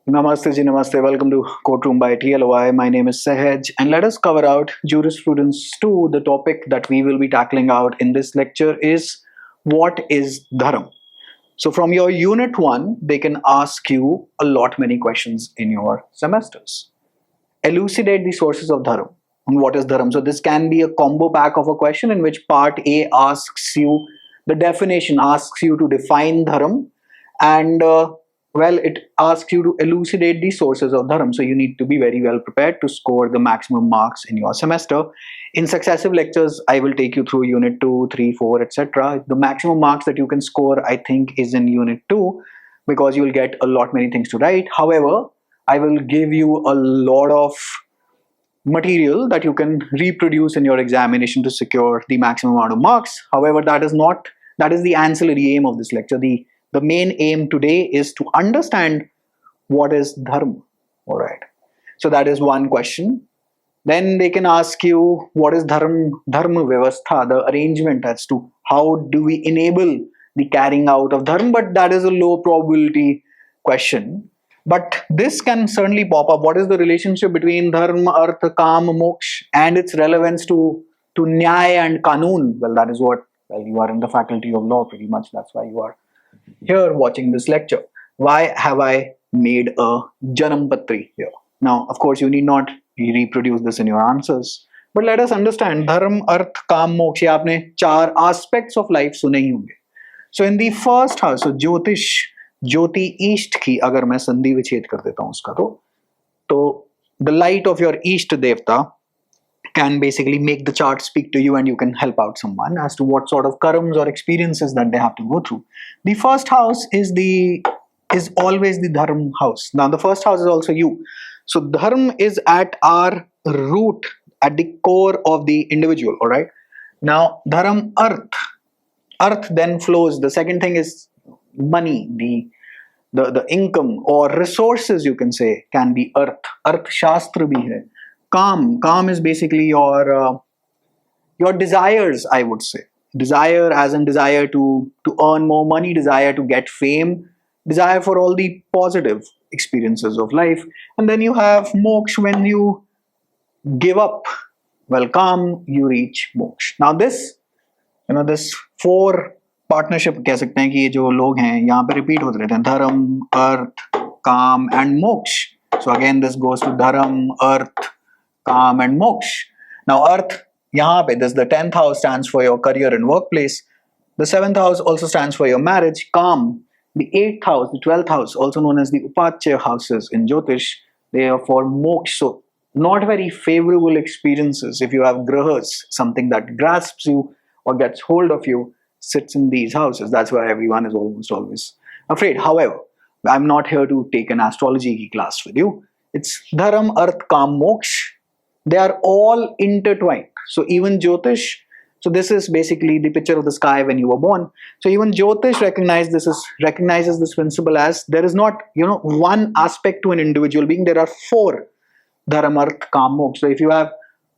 Namaste ji, namaste. Welcome to Courtroom by TLOI. My name is Sahaj, and let us cover out Jurisprudence 2. The topic that we will be tackling out in this lecture is what is Dharma. So from your unit 1, they can ask you a lot many questions in your semesters. Elucidate the sources of Dharma and what is Dharma. So this can be a combo pack of a question in which part A asks you the definition, asks you to define Dharma, and it asks you to elucidate the sources of Dharma. So you need to be very well prepared to score the maximum marks in your semester. In successive lectures, I will take you through unit 2, 3, 4, etc. The maximum marks that you can score, I think, is in unit 2 because you will get a lot many things to write. However, I will give you a lot of material that you can reproduce in your examination to secure the maximum amount of marks. However, that is the ancillary aim of this lecture. The main aim today is to understand what is Dharma. All right. So that is one question. Then they can ask you what is Dharma Vyavahara, the arrangement as to how do we enable the carrying out of Dharma, but that is a low probability question. But this can certainly pop up. What is the relationship between Dharma, Artha, Kama, Moksha and its relevance to Nyaya and Kanun? Well, that is what, you are in the faculty of law pretty much. That's why you are here watching this lecture. Why have I made a Janam Patri here? Now, of course, you need not reproduce this in your answers. But let us understand Dharma, Arth, Kam, Moksha. Aapne 4 aspects of life sune hi honge. So in the first house, so Jyotish, Jyoti East ki agar main sandhi vichhed kar deta hu uska to the light of your East Devta can basically make the chart speak to you, and you can help out someone as to what sort of karmas or experiences that they have to go through. The first house is always the Dharma house. Now the first house is also you. So Dharma is at our root, at the core of the individual. All right. Now Dharma Arth then flows. The second thing is money, the income or resources, you can say, can be Arth Shastra bhi hai. Kam is basically your desires, I would say. Desire as in desire to earn more money, desire to get fame, desire for all the positive experiences of life. And then you have moksha, when you give up. Well, Kam, you reach moksha. Now this 4 partnership कह सकते हैं कि ये जो लोग हैं यहाँ पे रिपीट होते रहते हैं, धर्म, artha, kama and moksha. So again this goes to dharma, artha, काम and moksha. Now earth, यहाँ पे this, the 10th house stands for your career and workplace. The 7th house also stands for your marriage. Kam, the 8th house, the 12th house, also known as the Upachya houses in Jyotish, they are for moksha. So not very favorable experiences if you have grahas, something that grasps you or gets hold of you, sits in these houses. That's why everyone is almost always afraid. However, I'm not here to take an astrology class with you. It's Dharam, Arth, Kam, Moksha. They are all intertwined. So even Jyotish, so this is basically the picture of the sky when you were born. So even Jyotish recognizes this principle as there is not, one aspect to an individual being. There are 4 Dharam, Arth, Kam, Moksha. So if you have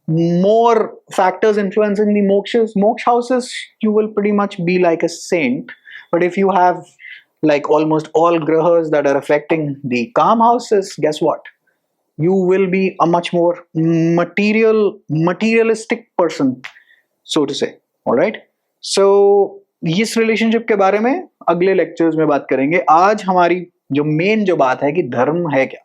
more factors influencing the moksha houses, you will pretty much be like a saint. But if you have like almost all grahas that are affecting the Kam houses, guess what? You will be a much more materialistic person, so to say. All right. So इस relationship के बारे में अगले lectures में बात करेंगे. आज हमारी जो main जो बात है कि धर्म है क्या.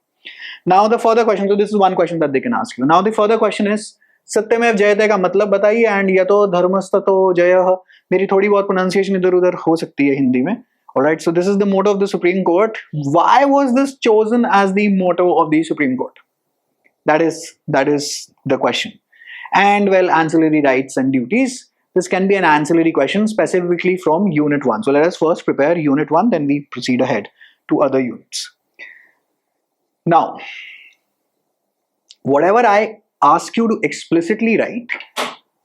Now the further question. So this is one question that they can ask you. Now the further question is सत्यमेव जयते का मतलब बताइए and यतो धर्मस्ततो जयः. मेरी थोड़ी बहुत pronunciation इधर उधर हो सकती है हिंदी में. Alright, so this is the motto of the Supreme Court. Why was this chosen as the motto of the Supreme Court? That is the question. And well, ancillary rights and duties. This can be an ancillary question specifically from Unit 1. So let us first prepare Unit 1, then we proceed ahead to other units. Now, whatever I ask you to explicitly write,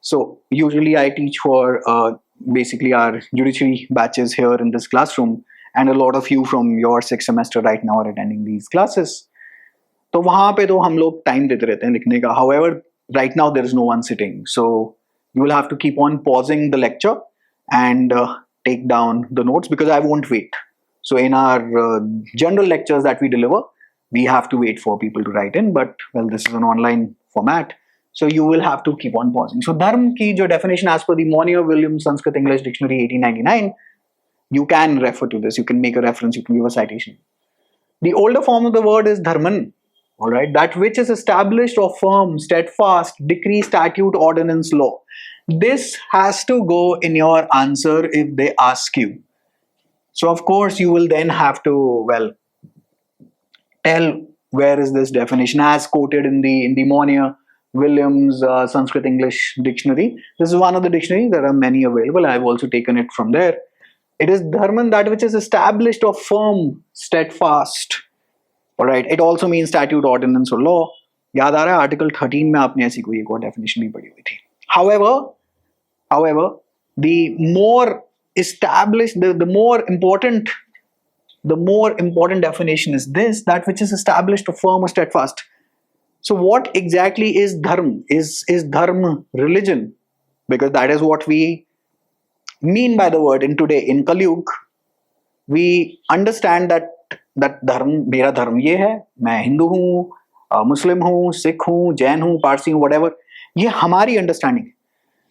so usually I teach for basically our judiciary batches here in this classroom, and a lot of you from your 6th semester right now are attending these classes. तो वहाँ पे तो हम लोग time देते रहते हैं लिखने का. However, right now there is no one sitting, so you will have to keep on pausing the lecture and take down the notes because I won't wait. So in our general lectures that we deliver, we have to wait for people to write in, but well, this is an online format, so you will have to keep on pausing. So dharma ki jo definition as per the Monier-Williams Sanskrit English Dictionary 1899, you can refer to this, you can make a reference, you can give a citation. The older form of the word is dharman, alright, that which is established or firm, steadfast, decree, statute, ordinance, law. This has to go in your answer if they ask you. So of course you will then have to, well, tell where is this definition as quoted in the Monier-Williams Sanskrit English Dictionary. This is one of the dictionaries, there are many available, I have also taken it from there. It is dharman, that which is established or firm, steadfast. Alright, it also means statute, ordinance or law. याद आ रहा है article 13 में आपने ऐसी कोई एक और definition भी पढ़ी हुई थी. However, the more established, the more important definition is this, that which is established or firm or steadfast. So what exactly is dharma? Is dharma religion? Because that is what we mean by the word in today. In Kali Yuga, we understand that dharma, मेरा धर्म ये है, मैं हिंदू हूँ, मुस्लिम हूँ, सिख हूँ, जैन हूँ, पारसी हूँ, whatever, ये हमारी अंडरस्टैंडिंग है.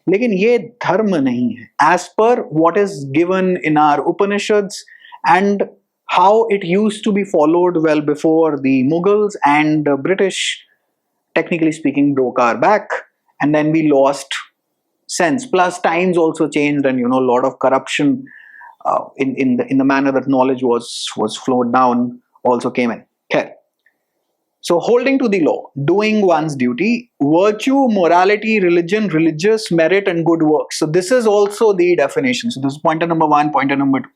लेकिन ये धर्म नहीं है as per what is given in our Upanishads and how it used to be followed well before the Mughals and British, technically speaking, broke our back, and then we lost sense. Plus times also changed, and a lot of corruption in the manner that knowledge was flowed down also came in. Okay. So holding to the law, doing one's duty, virtue, morality, religion, religious merit and good works. So this is also the definition. So this is pointer number 1, pointer number 2.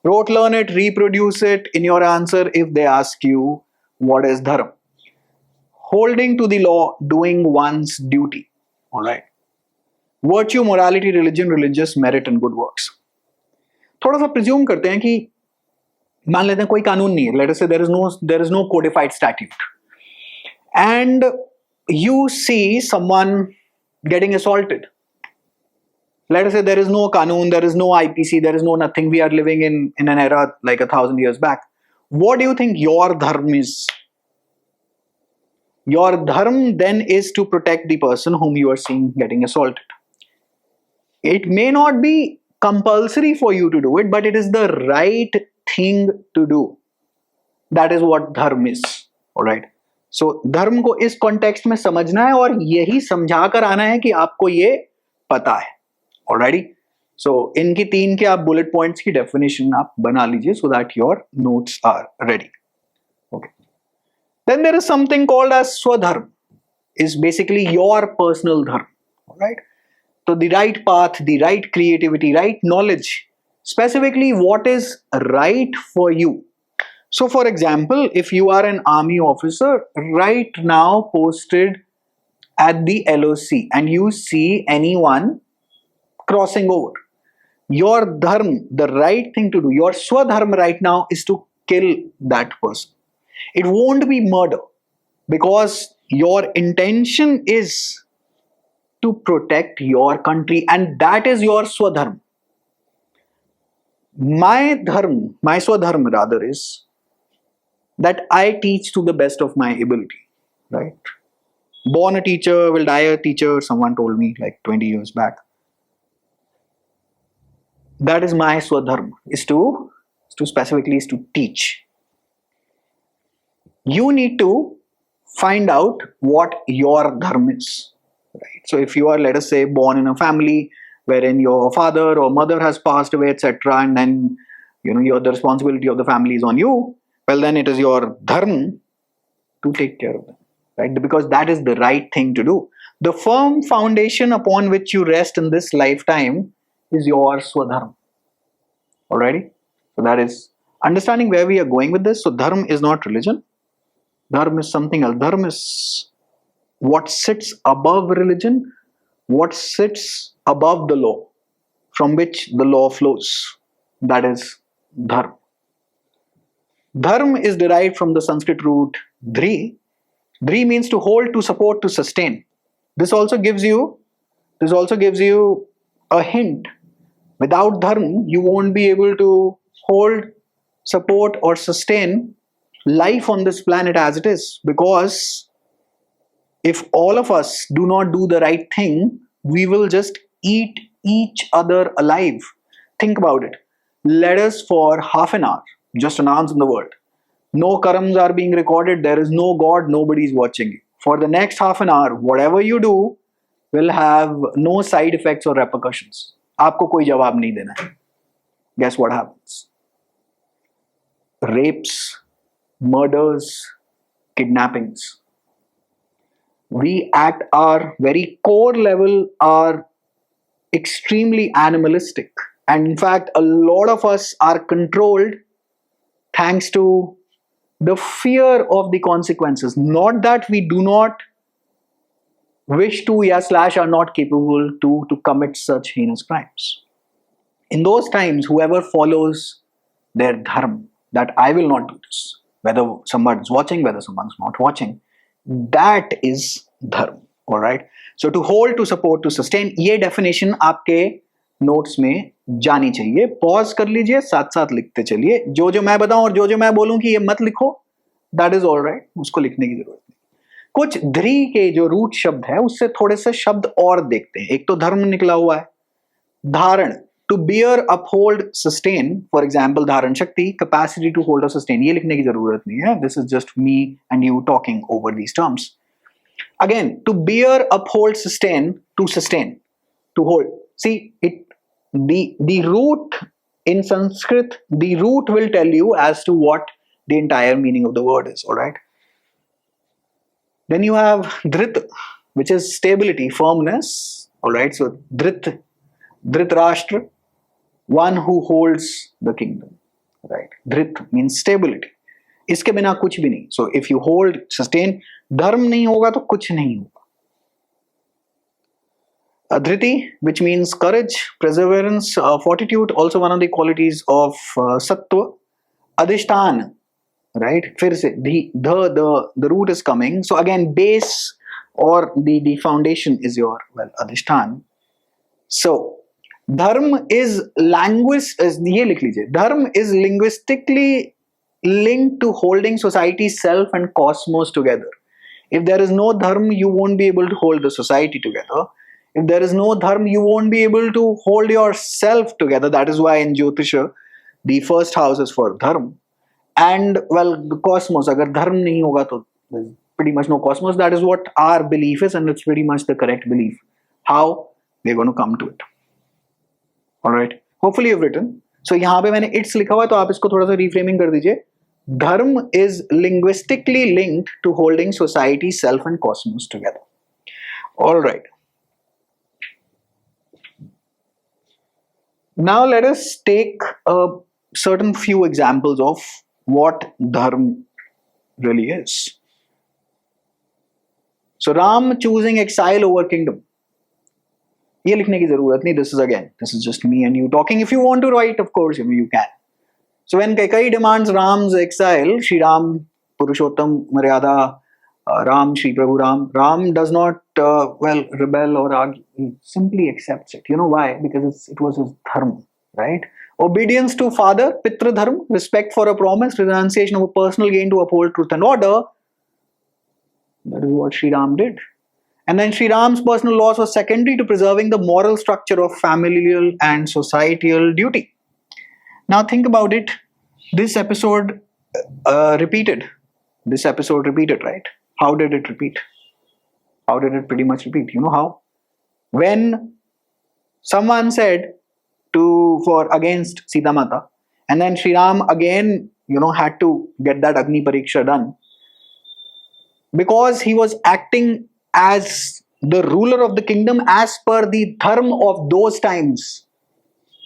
Rote learn it, reproduce it in your answer if they ask you what is dharma. Holding to the law, doing one's duty. Alright. Virtue, morality, religion, religious merit and good works. थोड़ा सा presume करते हैं कि मान लेते हैं कोई कानून नहीं है. Let us say there is no codified statute. And you see someone getting assaulted. Let us say there is no Qanun, there is no IPC, there is no nothing. We are living in an era like 1,000 years back. What do you think your dharma is? Your dharma then is to protect the person whom you are seeing getting assaulted. It may not be compulsory for you to do it, but it is the right thing to do. That is what dharma is. Alright. So धर्म को इस context में समझना है और यही समझा कर आना है कि आपको ये पता है. Alrighty. So इनकी 3 के आप बुलेट पॉइंट्स की डेफिनेशन आप बना लीजिए so that your notes are ready. Okay. Then there is something called as swadharma. Is basically your personal dharma. Alright. So the right path, the right creativity, right knowledge, specifically what is right for you. So for example, if you are an army officer right now posted at the LOC and you see anyone crossing over, your dharma, the right thing to do, your swadharma right now is to kill that person. It won't be murder because your intention is to protect your country and that is your swadharma. My swadharma rather is that I teach to the best of my ability, right? Born a teacher, will die a teacher, someone told me like 20 years back. That is my swadharma, is to teach. You need to find out what your dharma is, right? So if you are, let us say, born in a family wherein your father or mother has passed away, etc., and then the responsibility of the family is on you, well then it is your dharma to take care of them, right? Because that is the right thing to do. The firm foundation upon which you rest in this lifetime is your swadharma. Alrighty? So that is understanding where we are going with this. So dharma is not religion. Dharma is something else. Dharma is what sits above religion, what sits above the law, from which the law flows. That is dharma. Dharma is derived from the Sanskrit root dhri. Dhri means to hold, to support, to sustain. This also gives you a hint. Without dharma, you won't be able to hold, support or sustain life on this planet as it is. Because if all of us do not do the right thing, we will just eat each other alive. Think about it. Let us for half an hour just announce in the world, no karams are being recorded, there is no God, nobody is watching you. For the next half an hour, whatever you do will have no side effects or repercussions. आपको कोई जवाब नहीं देना है. Guess what happens? Rapes, murders, kidnappings. We at our very core level are extremely animalistic. And in fact, a lot of us are controlled thanks to the fear of the consequences. Not that we do not wish to, / are not capable to commit such heinous crimes. In those times, whoever follows their dharma, that I will not do this, whether someone is watching, whether someone's not watching, that is dharma. All right. So to hold, to support, to sustain, ये definition आपके notes में जानी चाहिए. Pause कर लीजिए, साथ साथ लिखते चलिए. जो मैं बताऊं और जो मैं बोलूं कि ये मत लिखो, that is all right. उसको लिखने की जरूरत नहीं. कुछ ध्री के जो रूट शब्द है उससे थोड़े से शब्द और देखते हैं. एक तो धर्म निकला हुआ है. धारण, to bear, uphold, sustain. For example, धारण शक्ति, capacity to hold or sustain. ये लिखने की जरूरत नहीं है. This is just me and you talking over these terms. Again, to bear, uphold, sustain, to sustain, to hold. See, the root in Sanskrit, the root will tell you as to what the entire meaning of the word is. All right. Then you have dhrit, which is stability, firmness. All right. So Dhritarashtra, one who holds the kingdom. Right. Dhrit means stability. इसके बिना कुछ भी नहीं. So if you hold, sustain, धर्म नहीं होगा तो कुछ नहीं होगा. Dhriti, which means courage, perseverance, fortitude, also one of the qualities of sattva. Adhishtan, right? फिर से the root is coming. So again, base or the foundation is your adhishtan. So dharma is ये लिख लीजिए. Dharma is linguistically linked to holding society, self and cosmos together. If there is no dharma, you won't be able to hold the society together. If there is no dharma, you won't be able to hold yourself together. That is why in Jyotisha, the first house is for dharma. And the cosmos, agar dharma nahi hoga to there's pretty much no cosmos. That is what our belief is, and it's pretty much the correct belief. How? We're going to come to it. Alright. Hopefully you've written. So यहाँ पे मैंने it's लिखा हुआ है, तो आप इसको थोड़ा सा reframing कर दीजिए. Dharma is linguistically linked to holding society, self and cosmos together. Alright. Now let us take a certain few examples of what dharma really is. So Ram choosing exile over kingdom. ये लिखने की जरूरत नहीं. This is just me and you talking. If you want to write, of course, you can. So when Kaikai demands Ram's exile, Shri Ram, Purushottam, Maryada, Ram, Shri Prabhu Ram does not rebel or argue. He simply accepts it. You know why? Because it was his dharma, right? Obedience to father, pitra dharma, respect for a promise, renunciation of a personal gain to uphold truth and order. That is what Shri Ram did. And then Shri Ram's personal laws were secondary to preserving the moral structure of familial and societal duty. Now think about it. This episode repeated. This episode repeated, right? How did it repeat? How did it pretty much repeat? You know how? When someone said for against Sita Mata, and then Shri Ram again, had to get that Agni Pariksha done, because he was acting as the ruler of the kingdom as per the dharma of those times.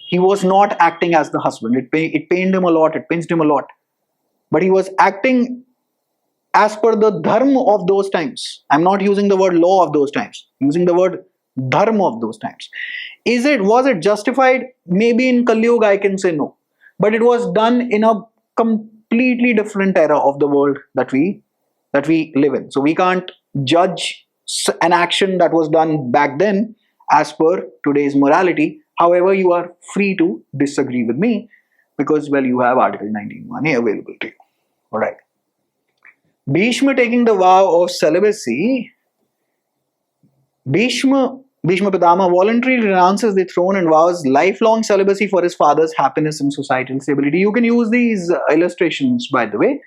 He was not acting as the husband. It pained him a lot, it pinched him a lot. But he was acting as per the dharma of those times. I'm not using the word law of those times. I'm using the word dharma of those times. Was it justified? Maybe in Kali Yuga I can say no. But it was done in a completely different era of the world that we live in. So we can't judge an action that was done back then as per today's morality. However, you are free to disagree with me because, you have Article 19(1)A available to you. Alright. Bhishma taking the vow of celibacy, Bhishma Pitama voluntarily renounces the throne and vows lifelong celibacy for his father's happiness and societal stability. You can use these illustrations, by the way,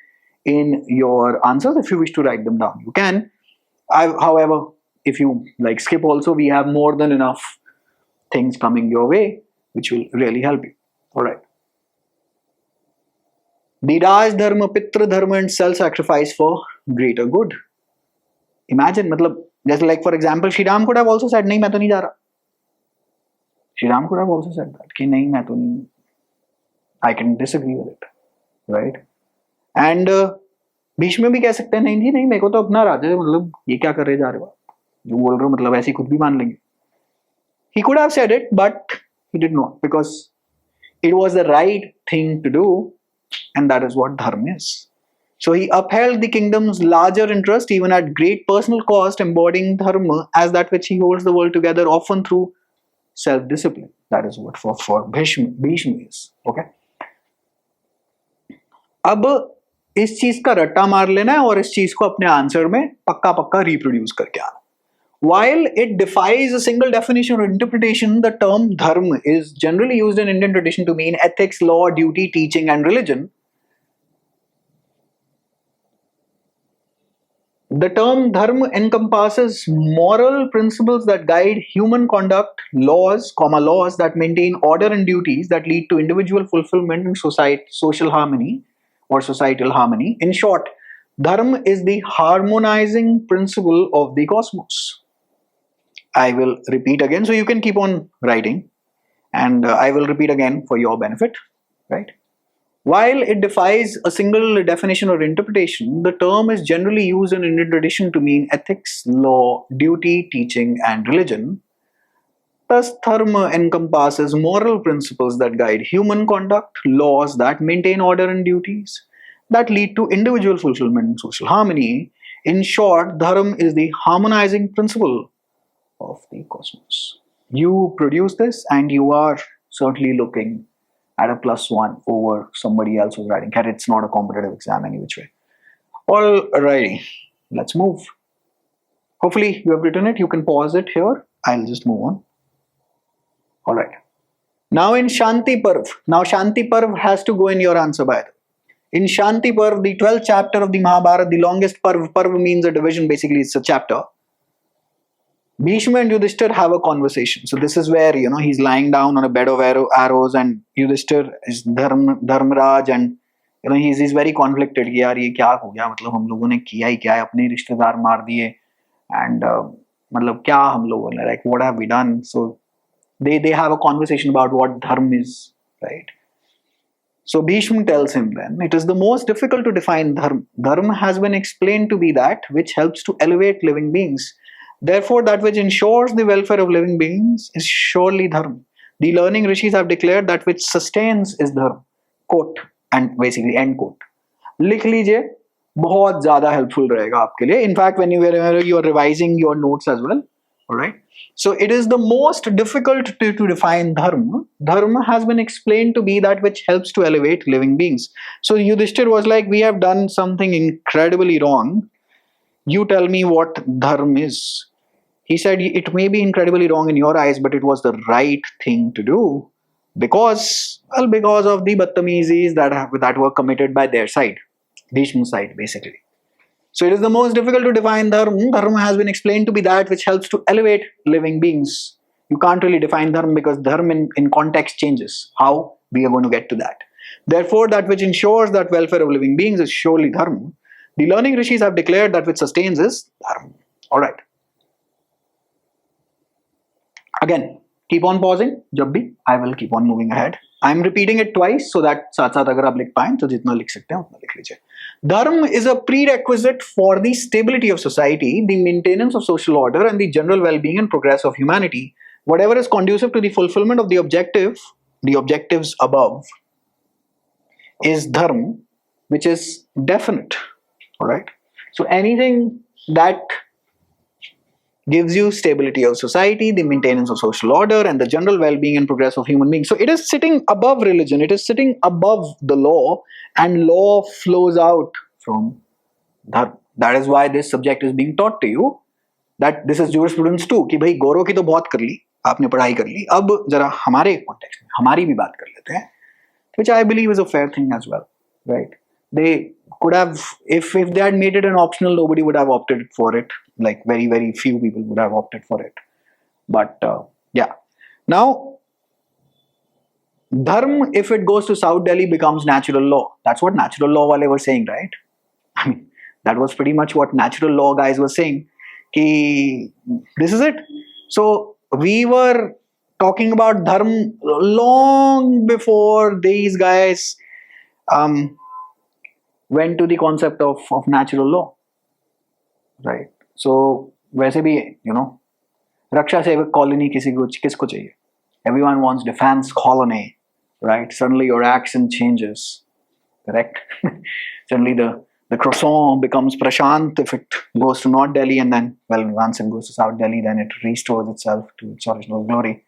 in your answers if you wish to write them down. You can. However, if you like skip also, we have more than enough things coming your way, which will really help you. All right. The Raj Dharma, Pitra Dharma and self-sacrifice for greater good. Imagine, मतलब, just like for example, Shri Ram could have also said, नहीं मैं तो नहीं जा रहा. Shri Ram could have also said that, कि नहीं मैं तो नहीं. I can disagree with it, right? And Bhishma भी कह सकते हैं, नहीं जी नहीं, मेरे को तो अपना राजा, मतलब ये क्या कर रहे जा रहे हो, जो बोल रहे हो, मतलब ऐसे खुद भी मान लेंगे. He could have said it, but he did not, because it was the right thing to do, and that is what dharma is. So he upheld the kingdom's larger interest even at great personal cost, embodying dharma as that which he holds the world together, often through self-discipline. That is what for Bhishma is. Okay. अब इस चीज का रट्टा मार लेना है और इस चीज को अपने आंसर में पक्का पक्का रिप्रोड्यूस करके आना. While it defies a single definition or interpretation, the term dharma is generally used in Indian tradition to mean ethics, law, duty, teaching, and religion. The term dharma encompasses moral principles that guide human conduct, laws that maintain order and duties that lead to individual fulfillment and social harmony or societal harmony. In short, dharma is the harmonizing principle of the cosmos. I will repeat again, so you can keep on writing, and I will repeat again for your benefit, right? While it defies a single definition or interpretation, the term is generally used in Indian tradition to mean ethics, law, duty, teaching, and religion. Thus, dharma encompasses moral principles that guide human conduct, laws that maintain order and duties, that lead to individual fulfillment and social harmony. In short, dharma is the harmonizing principle of the cosmos. You produce this and you are certainly looking at a +1 over somebody else who's writing. It's not a competitive exam any which way. Alrighty, let's move. Hopefully you have written it. You can pause it here. I'll just move on. Alright. Now in Shanti Parv. Now Shanti Parv has to go in your answer by the way. In Shanti Parv, the 12th chapter of the Mahabharata, the longest Parv. Parv means a division, basically it's a chapter. Bhishma and Yudhishthir have a conversation. So this is where, he's lying down on a bed of arrows and Yudhishthir is Dharmaraj and, he's very conflicted. यार ये क्या हो गया, मतलब हम लोगों ने किया ही क्या है, अपने रिश्तेदार मार दिए and मतलब क्या हम लोगों ने, like what have we done? So they have a conversation about what dharma is, right? So Bhishma tells him then, it is the most difficult to define dharma. Dharma has been explained to be that which helps to elevate living beings. Therefore, that which ensures the welfare of living beings is surely dharma. The learning rishis have declared that which sustains is dharma. Quote, and basically end quote. लिख लीजिए, बहुत ज़्यादा helpful रहेगा आपके लिए. In fact, whenever you are revising your notes as well, all right. So it is the most difficult to define dharma. Dharma has been explained to be that which helps to elevate living beings. So Yudhishthir was like, we have done something incredibly wrong. You tell me what dharma is. He said, it may be incredibly wrong in your eyes, but it was the right thing to do because of the battamizis that were committed by their side, Bhishma's side, basically. So it is the most difficult to define dharma. Dharma has been explained to be that which helps to elevate living beings. You can't really define dharma because dharma in context changes. How? We are going to get to that. Therefore, that which ensures that welfare of living beings is surely dharma. The learning rishis have declared that which sustains is dharma. Alright. Again, keep on pausing. Jab bhi, I will keep on moving ahead. I am repeating it twice so that साथ साथ अगर आप लिख पाएं तो जितना लिख सकते हैं उतना लिख लीजिए. Dharma is a prerequisite for the stability of society, the maintenance of social order, and the general well-being and progress of humanity. Whatever is conducive to the fulfillment of the objectives above, is dharma, which is definite. Alright. So anything that gives you stability of society, the maintenance of social order, and the general well-being and progress of human beings. So it is sitting above religion, it is sitting above the law, and law flows out from Dharma. That is why this subject is being taught to you. That this is jurisprudence too. कि भाई गौरव की तो बहुत कर ली, आपने पढ़ाई कर ली, अब जरा हमारे कॉन्टेक्स्ट में हमारी भी बात कर लेते हैं, which I believe is a fair thing as well, right? They could have, if they had made it an optional, nobody would have opted for it. Like very few people would have opted for it. But yeah, now Dharma, if it goes to South Delhi, becomes natural law. That's what natural law wale were saying, right? I mean, that was pretty much what natural law guys were saying. Ki, this is it. So we were talking about Dharma long before these guys went to the concept of natural law, right? So वैसे भी, you know, रक्षा सेवक colony किसको चाहिए? Everyone wants defense colony, right? Suddenly your accent changes, correct? Suddenly the croissant becomes Prashant if it goes to North Delhi, and then, well, once it goes to South Delhi, then it restores itself to its original glory,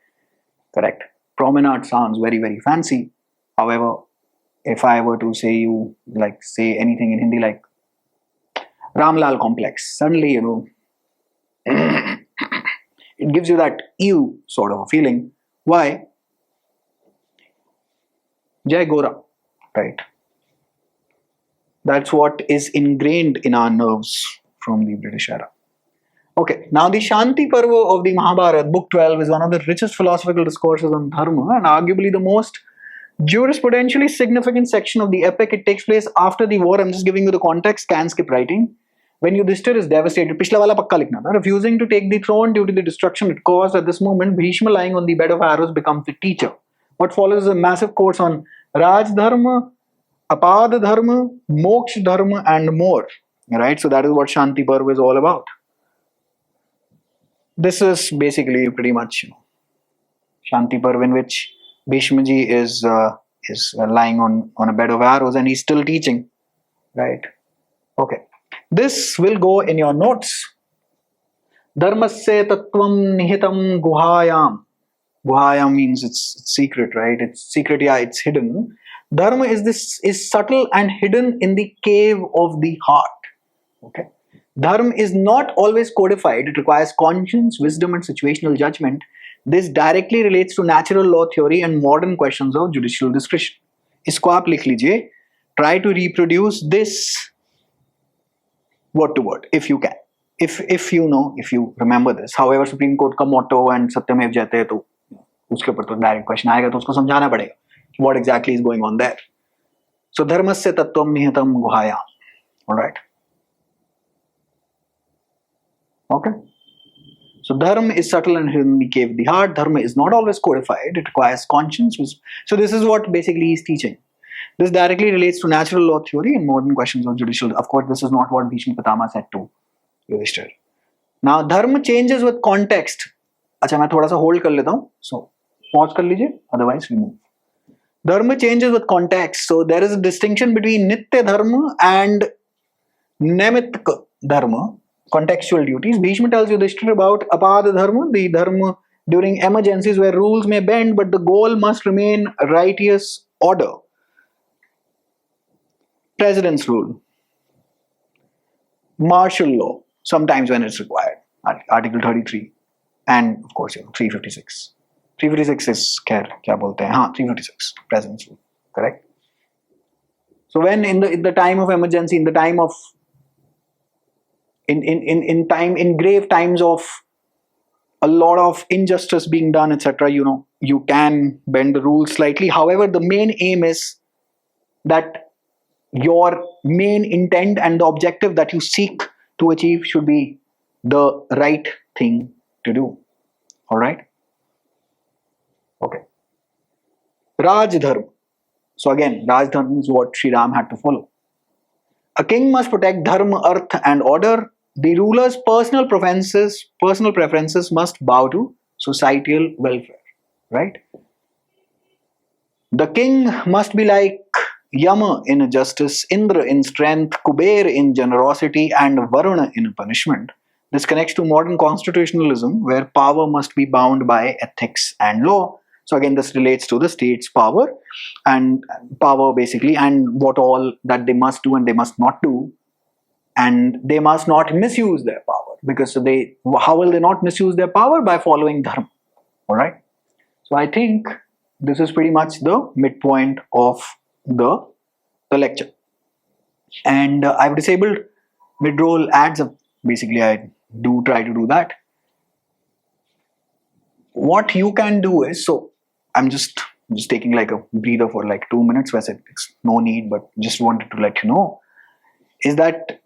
correct? Promenade sounds very fancy. However, if I were to say you, like, say anything in Hindi like Ramlal complex, suddenly, you know, it gives you that ew sort of a feeling. Why? Jai Gora, right? That's what is ingrained in our nerves from the British era. Okay, now the Shanti Parva of the Mahabharata, book 12, is one of the richest philosophical discourses on Dharma and arguably the most jurisprudentially significant section of the epic. It takes place after the war. I'm just giving you the context, can skip writing. When Yudhishthir is devastated, Pishla wala pakka likhna tha, refusing to take the throne due to the destruction it caused. At this moment, Bhishma, lying on the bed of arrows, becomes the teacher. What follows is a massive course on Raj Dharma, Apad Dharma, Moksha Dharma, and more. Right? So that is what Shanti Parva is all about. This is basically pretty much, you know, Shanti Parva, in which Bhishmaji is lying on a bed of arrows and he's still teaching, right? Okay, this will go in your notes. Dharmasya tattvam nihitam guhayam. Guhayam means it's secret, right? It's secret, yeah, it's hidden. Dharma is subtle and hidden in the cave of the heart. Okay, Dharma is not always codified. It requires conscience, wisdom, and situational judgment. This directly relates to natural law theory and modern questions of judicial discretion. इसको आप लिख लीजिए. Try to reproduce this word to word if you can. If you know, if you remember this. However, Supreme Court का motto and Satyameva Jayate है, तो उसके ऊपर तो direct question आएगा, तो उसको समझाना पड़ेगा what exactly is going on there. So dharmasya tattvam nihitam guhayam. All right. Okay. So Dharma is subtle and hidden in the cave of the heart. Dharma is not always codified. It requires conscience. So this is what basically he is teaching. This directly relates to natural law theory and modern questions of judicial. Of course, this is not what Bhishma Pitama said to Yudhishthir. Now, Dharma changes with context. अच्छा, मैं थोड़ा सा hold कर लेता हूँ. So, pause कर लीजिए. Otherwise, we move. Dharma changes with context. So, there is a distinction between Nitya Dharma and Naimittika Dharma. Contextual duties. Bhishma tells Yudhishthir about Apad Dharma, the Dharma during emergencies where rules may bend, but the goal must remain righteous order. President's rule. Martial law, sometimes when it's required. Article 33. And of course, 356. 356 is kya bolte hain? 356. President's rule. Correct? So when in the time of emergency, in the time of in grave times of a lot of injustice being done, etc., you can bend the rules slightly. However, the main aim is that your main intent and the objective that you seek to achieve should be the right thing to do. All right? Okay. Raj Dharma. So again, Raj Dharma is what Sri Ram had to follow. A king must protect dharma, earth, and order. The ruler's personal preferences must bow to societal welfare. Right? The king must be like Yama in justice, Indra in strength, Kuber in generosity, and Varuna in punishment. This connects to modern constitutionalism, where power must be bound by ethics and law. So again, this relates to the state's power basically, and what all that they must do and they must not do and they must not misuse their power, because how will they not misuse their power? By following dharma. All right. So I think this is pretty much the midpoint of the lecture. And I've disabled mid-roll ads. Basically, I do try to do that. What you can do is, so I'm just taking like a breather for like 2 minutes. Where I said it's no need, but just wanted to let you know, is that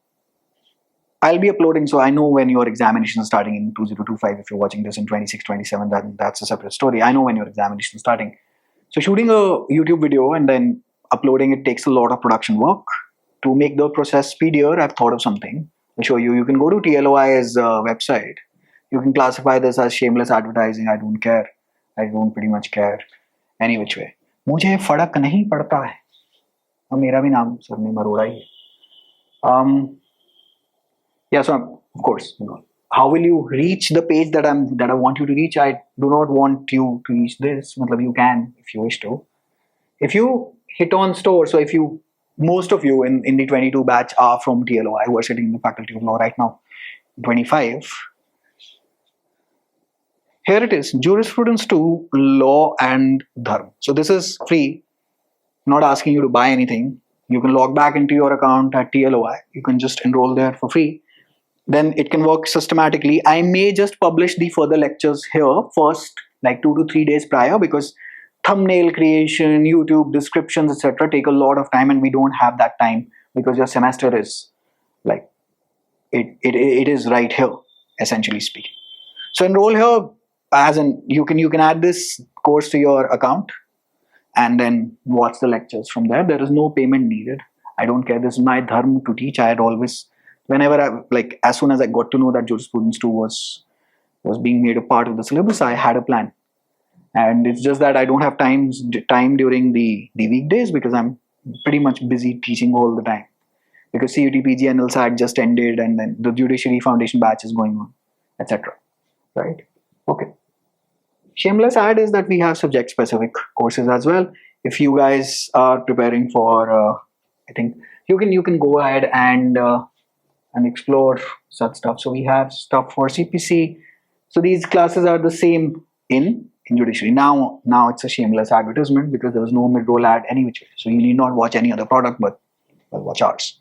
I'll be uploading, so I know when your examination is starting in 2025. If you're watching this in 26, 27, then that's a separate story. I know when your examination is starting. So shooting a YouTube video and then uploading it takes a lot of production work. To make the process speedier, I've thought of something. I'll show you. You can go to TLOI's website. You can classify this as shameless advertising. I don't care. I don't pretty much care. Any which way. मुझे फर्क नहीं पड़ता है. और मेरा भी नाम sir ने मरोड़ा ही है. Yeah, so of course, how will you reach the page that I want you to reach? I do not want you to reach this. Matlab, you can if you wish to. If you hit on store, so if you, most of you in the 22 batch are from TLOI who are sitting in the Faculty of Law right now, 25. Here it is, Jurisprudence 2, Law and Dharma. So this is free, not asking you to buy anything. You can log back into your account at TLOI. You can just enroll there for free. Then it can work systematically. I may just publish the further lectures here first, like 2 to 3 days prior, because thumbnail creation, YouTube descriptions, etc. take a lot of time, and we don't have that time because your semester is like, it is right here, essentially speaking. So enroll here, as in you can add this course to your account and then watch the lectures from there. There is no payment needed. I don't care. This is my dharma to teach. I had always, whenever as soon as I got to know that Jurisprudence 2 was being made a part of the syllabus, I had a plan. And it's just that I don't have time during the weekdays, because I'm pretty much busy teaching all the time. Because CUT, PG and LSAT just ended, and then the Judiciary Foundation batch is going on, etc. Right? Okay. Shameless ad is that we have subject-specific courses as well. If you guys are preparing for, I think you can go ahead and explore such stuff. So we have stuff for CPC. So these classes are the same in Judiciary. Now it's a shameless advertisement because there was no mid-roll ad any which way. So you need not watch any other product, but watch ours.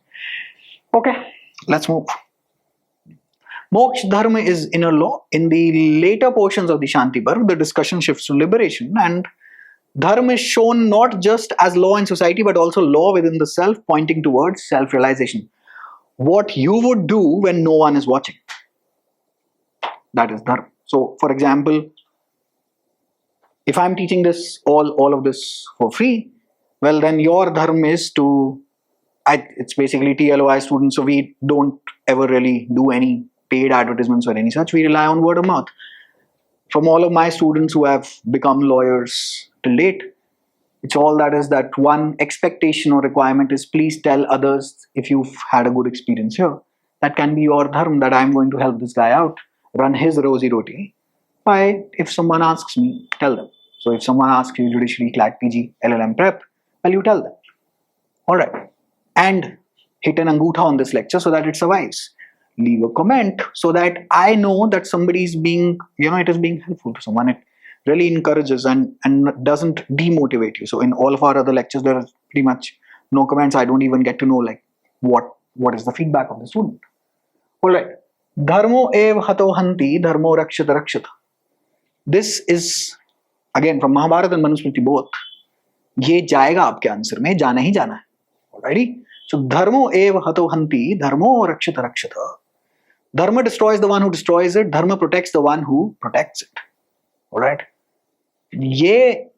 Okay, let's move. Moksha Dharma is inner law. In the later portions of the Shanti Parv, the discussion shifts to liberation, and Dharma is shown not just as law in society, but also law within the self, pointing towards self-realization. What you would do when no one is watching. That is Dharma. So, for example, if I'm teaching this, all of this for free, well, then your Dharma is to, it's basically TLOI students, so we don't ever really do any paid advertisements or any such. We rely on word of mouth. From all of my students who have become lawyers till date, it's all that is that one expectation or requirement is please tell others if you've had a good experience here. That can be your dharma, that I'm going to help this guy out, run his rosy roti. By, if someone asks me, tell them. So if someone asks you judiciary, CLAT, PG, LLM prep, well, you tell them. All right. And hit an angutha on this lecture so that it survives. Leave a comment so that I know that somebody is being, it is being helpful to someone. It really encourages and doesn't demotivate you. So in all of our other lectures, there is pretty much no comments. I don't even get to know like what is the feedback of the student. All right. Dharmo ev hato hanti, dharmo rakshata rakshata. This is again from Mahabharata and Manusmriti both. ये जाएगा आपके answer में, जाना ही जाना है. Alrighty? So dharmo ev hato hanti, dharmo rakshata rakshata. Dharma destroys the one who destroys it. Dharma protects the one who protects it. Alright? ये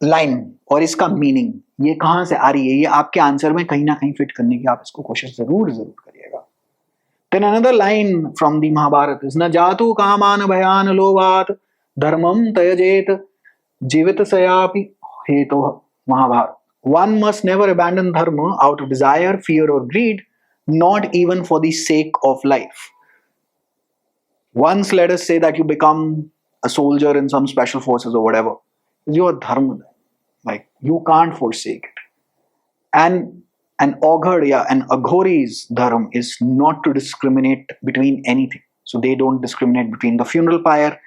line और इसका मीनिंग ये कहां से आ रही है, ये आपके आंसर में कहीं ना कहीं फिट करने की आप इसको कोशिश जरूर करिएगा. Then another line from the Mahabharata is न जातु कामान भयान लोभात धर्मम त्यजेत जीवित सयापि हेतु Mahabharat. One must never abandon dharma out of desire, fear or greed, not even for the sake of life. Once let us say that you become a soldier in some special forces or whatever, it's your dharma. Like you can't forsake it. And an aghori's dharma is not to discriminate between anything. So they don't discriminate between the funeral pyre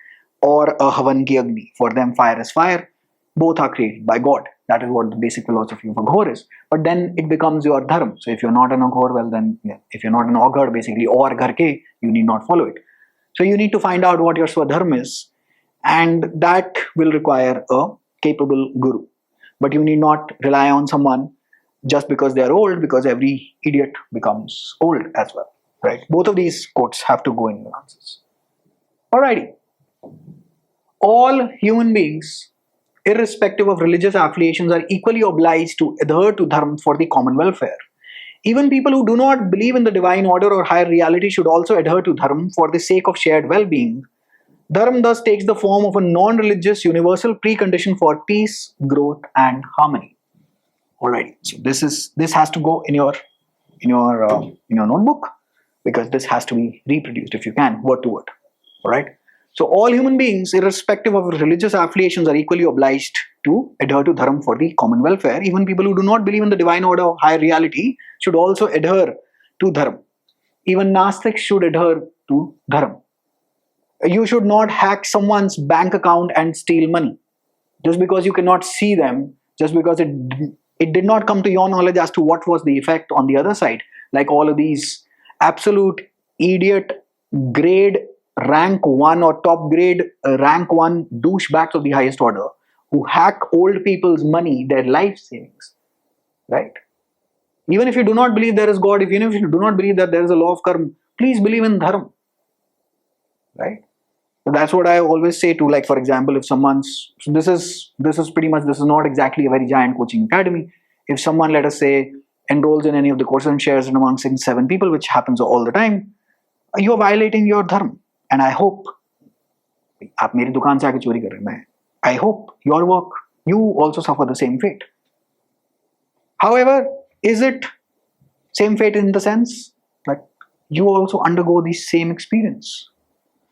or a havan ki agni. For them, fire is fire. Both are created by God. That is what the basic philosophy of aghor is. But then it becomes your dharma. So if you're not an aghor, well then, if you're not an aghor, basically, or ghar ke, you need not follow it. So you need to find out what your swadharma is, and that will require a capable guru. But you need not rely on someone just because they are old, because every idiot becomes old as well, right? Both of these quotes have to go in your answers. Alrighty. All human beings, irrespective of religious affiliations, are equally obliged to adhere to dharma for the common welfare. Even people who do not believe in the divine order or higher reality should also adhere to dharma for the sake of shared well-being. Dharma thus takes the form of a non-religious universal precondition for peace, growth, and harmony. Alright, so this has to go in your notebook, because this has to be reproduced if you can, word to word. Alright. So all human beings, irrespective of religious affiliations, are equally obliged to adhere to dharma for the common welfare. Even people who do not believe in the divine order or higher reality should also adhere to dharma. Even Nastics should adhere to dharma. You should not hack someone's bank account and steal money. Just because you cannot see them, just because it did not come to your knowledge as to what was the effect on the other side. Like all of these absolute idiot grade rank 1 or top grade rank 1 douchebags of the highest order who hack old people's money, their life savings, right? Even if you do not believe there is God, even if you do not believe that there is a law of karma, please believe in dharma, right? So that's what I always say to, like, for example, if someone's, so this is pretty much, this is not exactly a very giant coaching academy. If someone, let us say, enrolls in any of the courses and shares it among 6-7 people, which happens all the time, you are violating your dharma. And I hope, आप मेरी दुकान से आके चोरी कर रहे हैं, I hope your work, you also suffer the same fate. However, is it same fate in the sense that you also undergo the same experience?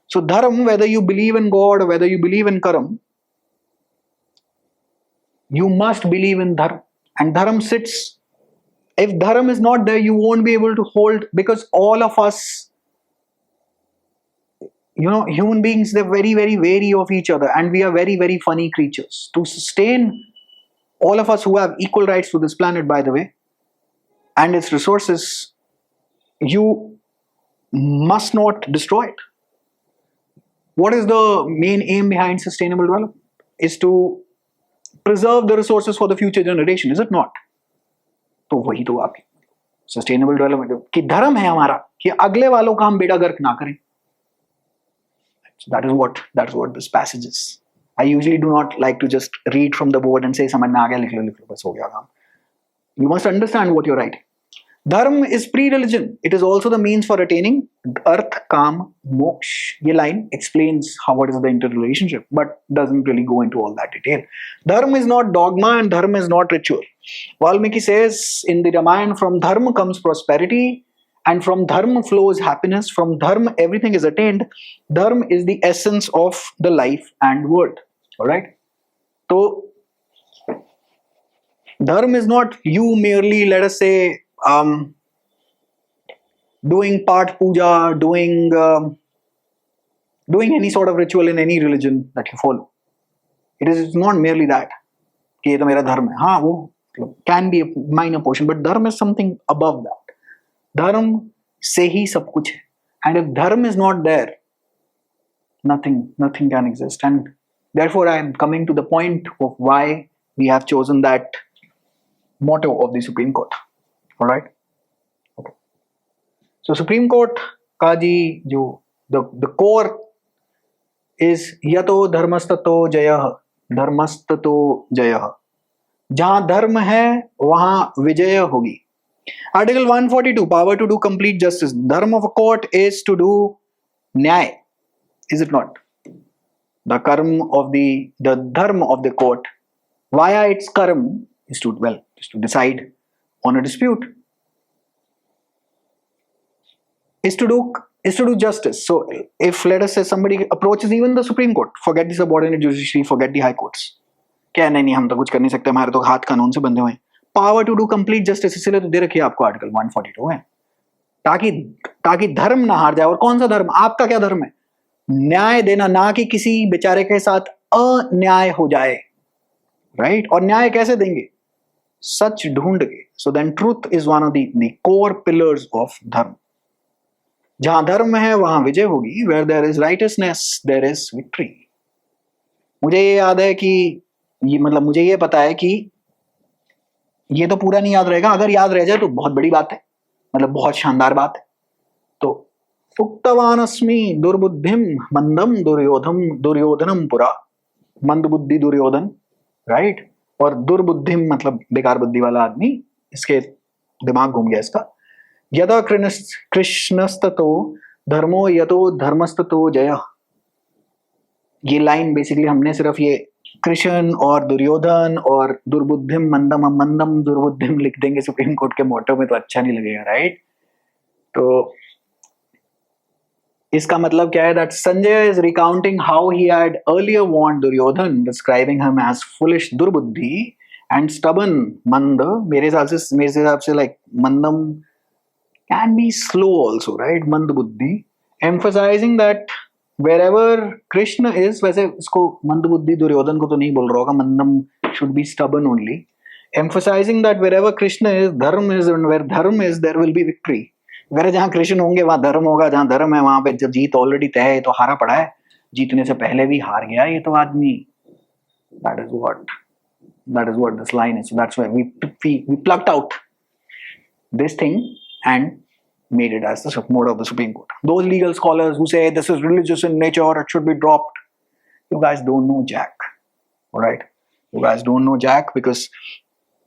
So dharma, whether you believe in God or whether you believe in karma, you must believe in dharma. And dharma sits, if dharma is not there, you won't be able to hold, because all of us, human beings, they're very, very wary of each other, and we are very, very funny creatures. To sustain all of us who have equal rights to this planet, by the way, and its resources, you must not destroy it. What is the main aim behind sustainable development? Is to preserve the resources for the future generation, is it not? तो वही तो आप sustainable development कि धर्म है हमारा कि अगले वालों का हम बेड़ा गर्क ना करें. So that is what this passage is. I usually do not like to just read from the board and say समझ में आ गया लिख लो बस हो गया काम. You must understand what you're writing. Dharma is pre-religion. It is also the means for attaining earth, kam, moksha. This line explains what is the interrelationship, but doesn't really go into all that detail. Dharma is not dogma and dharma is not ritual. Valmiki says in the Ramayana, from dharma comes prosperity, and from dharma flows happiness. From dharma everything is attained. Dharma is the essence of the life and world. Alright? So, dharma is not you merely, let us say, doing part puja, doing any sort of ritual in any religion that you follow. It is not merely that. कि ये तो मेरा धर्म है. हाँ, वो can be a minor portion, but dharma is something above that. Dharma से ही सब कुछ है. And if dharma is not there, nothing can exist. And therefore, I am coming to the point of why we have chosen that motto of the Supreme Court. Alright? Okay. So Supreme Court का जी जो the core is Yato Dharmastato Jayaḥ. Dharmastato Jayaḥ. जहाँ धर्म है वहाँ विजय होगी. Article 142, power to do complete justice. Dharma of a court is to do nyay. Is it not? The karma of the dharma of the court via its karma is to decide on a dispute, is to do justice. So if, let us say, somebody approaches even the Supreme Court, forget the subordinate judiciary, forget the high courts, क्या नहीं हम तो कुछ कर नहीं सकते, हमारे तो हाथ कानून से बंधे हुए हैं, power to do complete justice, इसलिए तो दे रखी है आपको आर्टिकल 142 में, ताकि ताकि धर्म ना हार जाए। और कौन सा धर्म? आपका क्या धर्म है? न्याय देना, ना कि किसी बेचारे के साथ अन्याय हो जाए, राइट? और न्याय कैसे देंगे? सच ढूंढ के। So then truth is one of the core pillars of dharma. जहां धर्म है वहां विजय होगी। Where there is righteousness there is victory. मुझे ये याद है कि मुझे ये पता है कि ये तो पूरा नहीं याद रहेगा, अगर याद रह जाए तो बहुत बड़ी बात है, बहुत शानदार बात है। तो उक्तवानस्मि दुर्बुद्धिम मंदम दुर्योधनम पुरा, मंद बुद्धि दुर्योधन, राइट? और दुर्बुद्धिम बेकार बुद्धि वाला आदमी, इसके दिमाग घूम गया इसका। यदा कृष्णस्ततो धर्मो यतो धर्मस्ततो जयः। ये लाइन बेसिकली हमने सिर्फ ये कृष्ण और दुर्योधन और दुर्बुद्धिम मंदम दुर्बुद्धिम लिख देंगे सुप्रीम कोर्ट के मोटो में, तो अच्छा नहीं लगेगा, राइट? तो इसका मतलब क्या है? That Sanjay is recounting how he had earlier warned Duryodhana, describing him as foolish दुर्बुद्धि एंड स्टबन मंद। मेरे हिसाब से लाइक मंदम can be slow also, right? मंद बुद्धि, emphasising that wherever Krishna is, वैसे इसको मंद बुद्धि दुर्योधन को तो नहीं बोल रहा होगा, मंदम should be stubborn only, emphasizing that wherever Krishna is धर्म is, and where धर्म is there will be victory। अगर जहाँ कृष्ण होंगे वहां धर्म होगा, जहाँ धर्म है वहां पे जब जीत ऑलरेडी तय है, तो हारा पड़ा है, जीतने से पहले भी हार गया ये तो आदमी। that is what this line is। So that's why we plucked out this thing and made it as the mode of the Supreme Court. Those legal scholars who say this is religious in nature or it should be dropped, you guys don't know jack, all right? You guys don't know jack, because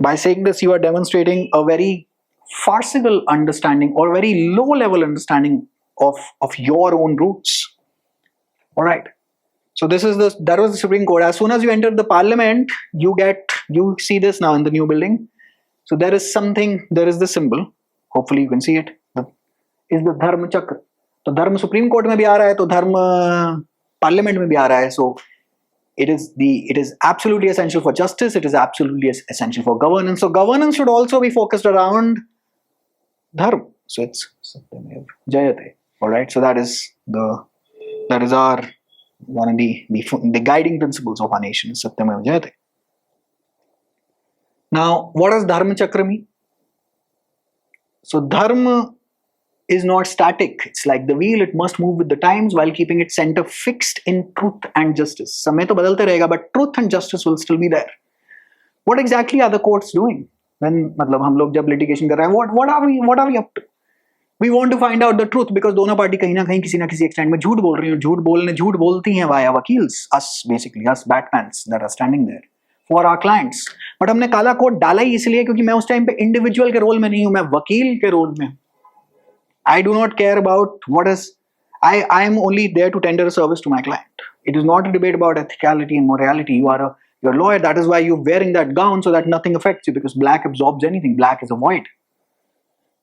by saying this you are demonstrating a very farcical understanding or very low level understanding of your own roots, all right? So that was the Supreme Court. As soon as you enter the parliament, you see this now in the new building. So there is this symbol, hopefully you can see it, is the धर्म चक्र। तो धर्म supreme court में भी आ रहा है, तो धर्म पार्लियामेंट में भी आ रहा है। सो it is absolutely essential for justice, it is absolutely essential for governance. So governance should also be focused around dharma. So it's Satyameva Jayate, all right? So that is our one of the guiding principles of our nation, is Satyameva Jayate. Now what does dharma chakra mean? So dharma is not static. It's like the wheel, it must move with the times while keeping its center fixed in truth and justice. समय तो बदलते रहेगा, but truth and justice will still be there. What exactly are the courts doing when हम लोग जब litigation कर रहे हैं? What are we up to? We want to find out the truth, because दोनों पार्टी कहीं ना कहीं किसी ना किसी एक्सटेंट में झूठ बोल रही हैं, झूठ बोलती हैं via वकील्स, us backpans that are standing there for our clients. But हमने काला कोट डाला ही इसलिए क्योंकि मैं उस टाइम पे इंडिविजुअल के रोल में नहीं हूं, मैं वकील के रोल में। I do not care about what is. I am only there to tender a service to my client. It is not a debate about ethicality and morality. You're a lawyer. That is why you're wearing that gown, so that nothing affects you, because black absorbs anything. Black is a void.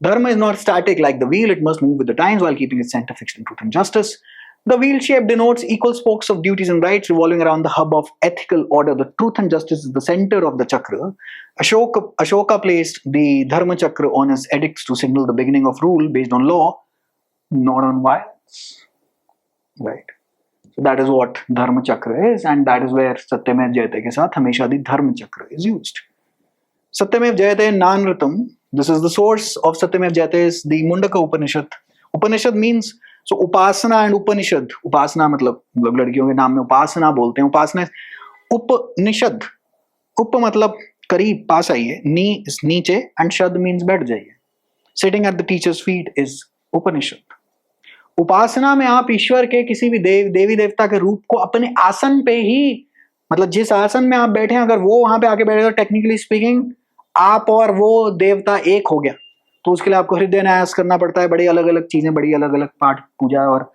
Dharma is not static like the wheel. It must move with the times while keeping its center fixed in truth and justice. The wheel shape denotes equal spokes of duties and rights revolving around the hub of ethical order. The truth and justice is the center of the chakra. Ashoka placed the Dharma chakra on his edicts to signal the beginning of rule based on law, not on violence. Right. So that is what Dharma chakra is, and that is where Satyameva Jayate ke saath hamesha the Dharma chakra is used. Satyameva Jayate Nanratam. This is the source of Satyameva Jayate, is the Mundaka Upanishad. Upanishad means, so upasana and Upanishad. Upasana मतलब लड़कियों के नाम में उपासना बोलते हैं. उपासना उपनिषद. उप मतलब करीब, पास आइए, नी नीचे, and shad means बैठ जाइए. Sitting at the teacher's feet is Upanishad. उपासना में आप ईश्वर के किसी भी देवी देवता के रूप को अपने आसन पे ही, जिस आसन में आप बैठे हैं, अगर वो वहां पे आके बैठे, टेक्निकली स्पीकिंग आप और वो देवता एक हो गया, तो उसके लिए आपको हृदय न्यास करना पड़ता है. बड़ी अलग अलग चीजें, बड़ी अलग अलग पाठ पूजा और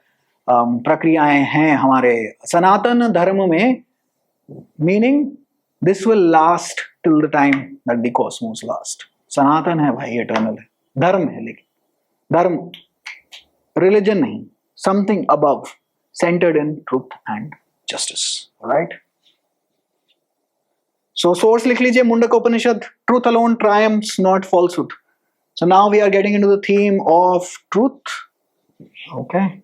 प्रक्रियाएं हैं हमारे सनातन धर्म में. Meaning this will last till the time that the cosmos last. Sanatan है भाई, एटर्नल है, धर्म है, लेकिन धर्म रिलीजन नहीं, something above, centred in truth and justice. Right. So source likh lijiye Mundaka Upanishad, truth alone triumphs, not falsehood. So now we are getting into the theme of truth. Okay.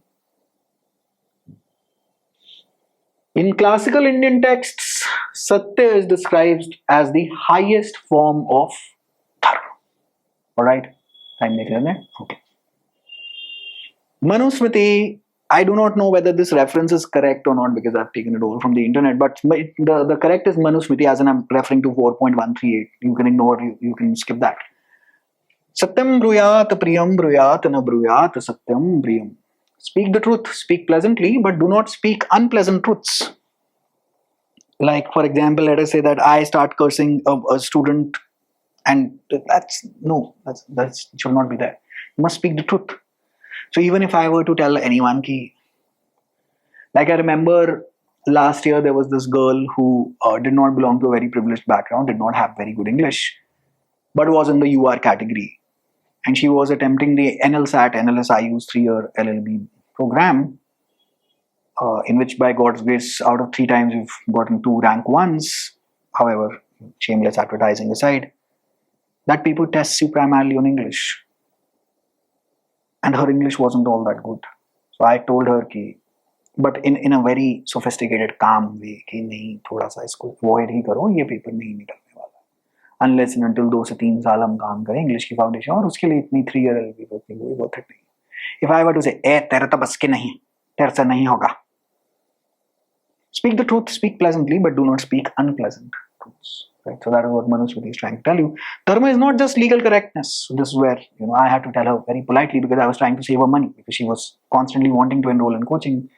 In classical Indian texts, Satya is described as the highest form of Dharma. Alright? Time dekh rahe hain? Okay. Manusmriti, I do not know whether this reference is correct or not because I've taken it over from the internet, but the correct is Manusmriti, as in I'm referring to 4.138. You can ignore, you can skip that. Satyam bruyat priyam bruyat na bruyat satyam priyam. Speak the truth, speak pleasantly, but do not speak unpleasant truths. Like, for example, let us say that I start cursing a student, and that should not be there. You must speak the truth. So even if I were to tell anyone ki, like I remember last year there was this girl who did not belong to a very privileged background, did not have very good English, but was in the UR category. And she was attempting the NLSAT, NLSIU's 3-year LLB program, in which by God's grace, out of 3 times we've gotten 2 rank 1s. However, shameless advertising aside, that paper tests you primarily on English. And her English wasn't all that good. So I told her ki, but in a very sophisticated, calm way, कि नहीं थोड़ा सा इसको avoid ही करो, ये paper नहीं निकलने वाला. Unless and until 2 से 3 साल हम काम करें इंग्लिश की फाउंडेशन, और उसके लिए इतनी 3 year LLB कोई worth it नहीं. If I were to say, तेरा तो बस के नहीं, तेरे से नहीं होगा. Speak the truth, speak pleasantly, but do not speak unpleasant truths. Right? So that is what Manusmriti is trying to tell you. Dharma is not just legal correctness. So this is where I had to tell her very politely because I was trying to save her money because she was constantly wanting to enroll in coaching,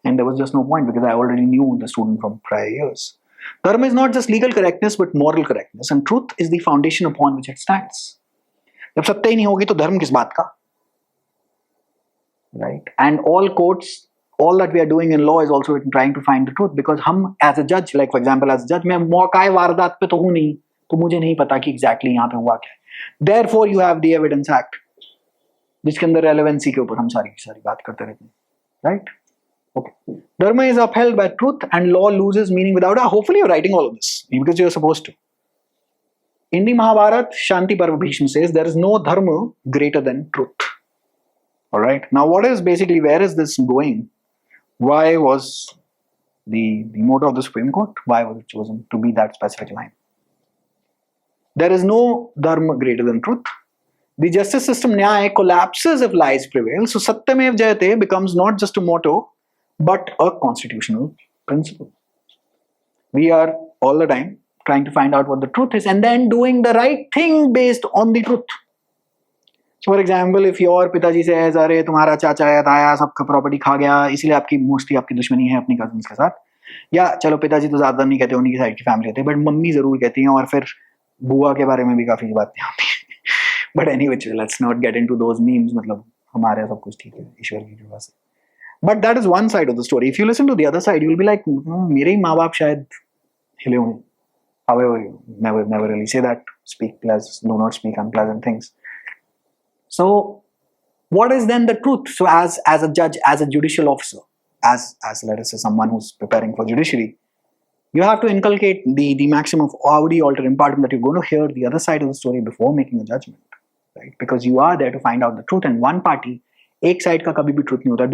and there was just no point because I already knew the student from prior years. Dharma is not just legal correctness but moral correctness, and truth is the foundation upon which it stands. जब सत्य ही नहीं होगी तो धर्म किस बात का? Right? And all courts, all that we are doing in law is also trying to find the truth, because हम as a judge, like for example as a judge, मैं मौका वारदात पे तो हूँ नहीं, तो मुझे नहीं पता कि exactly यहाँ पे हुआ क्या है. Therefore you have the Evidence Act, जिसके अंदर relevancy के ऊपर हम सारी बात करते रहते हैं. Right? Okay. Dharma is upheld by truth and law loses meaning without it. Hopefully you're writing all of this because you're supposed to. In the Mahabharata, Shanti Parva Bhishma says there is no dharma greater than truth. Alright. Now what is basically, where is this going? Why was the motto of the Supreme Court? Why was it chosen to be that specific line? There is no dharma greater than truth. The justice system Nyaya collapses if lies prevail. So Satyameva Jayate becomes not just a motto but a constitutional principle. We are all the time trying to find out what the truth is and then doing the right thing based on the truth. So for example, if your पिताजी says, अरे तुम्हारा चाचा या ताया सबका property खा गया, इसलिए आपकी मोस्टली आपकी दुश्मनी है अपनी कजिन्स के साथ, या चलो पिताजी तो ज्यादा नहीं कहते, उन्हीं की साइड की फैमिली होती है, बट मम्मी जरूर कहती हैं, और फिर बुआ के बारे में भी काफी बातें होती हैं. But anyway, let's not get into those memes. मतलब हमारे सब कुछ ठीक है ईश्वर की कृपा से. But that is one side of the story. If you listen to the other side, you will be like, मेरे ही माँ बाप शायद हिले हुए. However, never really say that. Speak pleasant, do not speak unpleasant things. So, what is then the truth? So, as a judge, as a judicial officer, as let us say someone who's preparing for judiciary, you have to inculcate the maxim of audi alter impartum, that you're going to hear the other side of the story before making a judgment, right? Because you are there to find out the truth, and one party, एक side का कभी भी truth नहीं होता.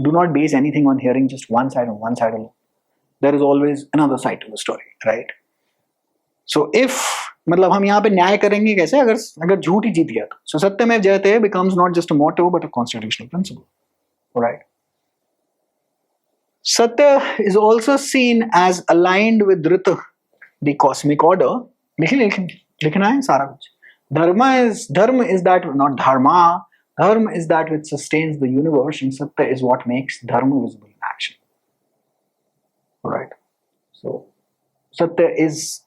Do not base anything on hearing just one side and one side alone. There is always another side to the story, right? So if मतलब हम यहाँ पे न्याय करेंगे कैसे अगर झूठ ही जीत गया तो. So सत्यमेव जयते becomes not just a motto but a constitutional principle, right? Satya is also seen as aligned with Rita, the cosmic order. लिखना है सारा कुछ. Dharma is that, not dharma. Dharma is that which sustains the universe, and Satya is what makes dharma visible in action. Alright. So Satya is,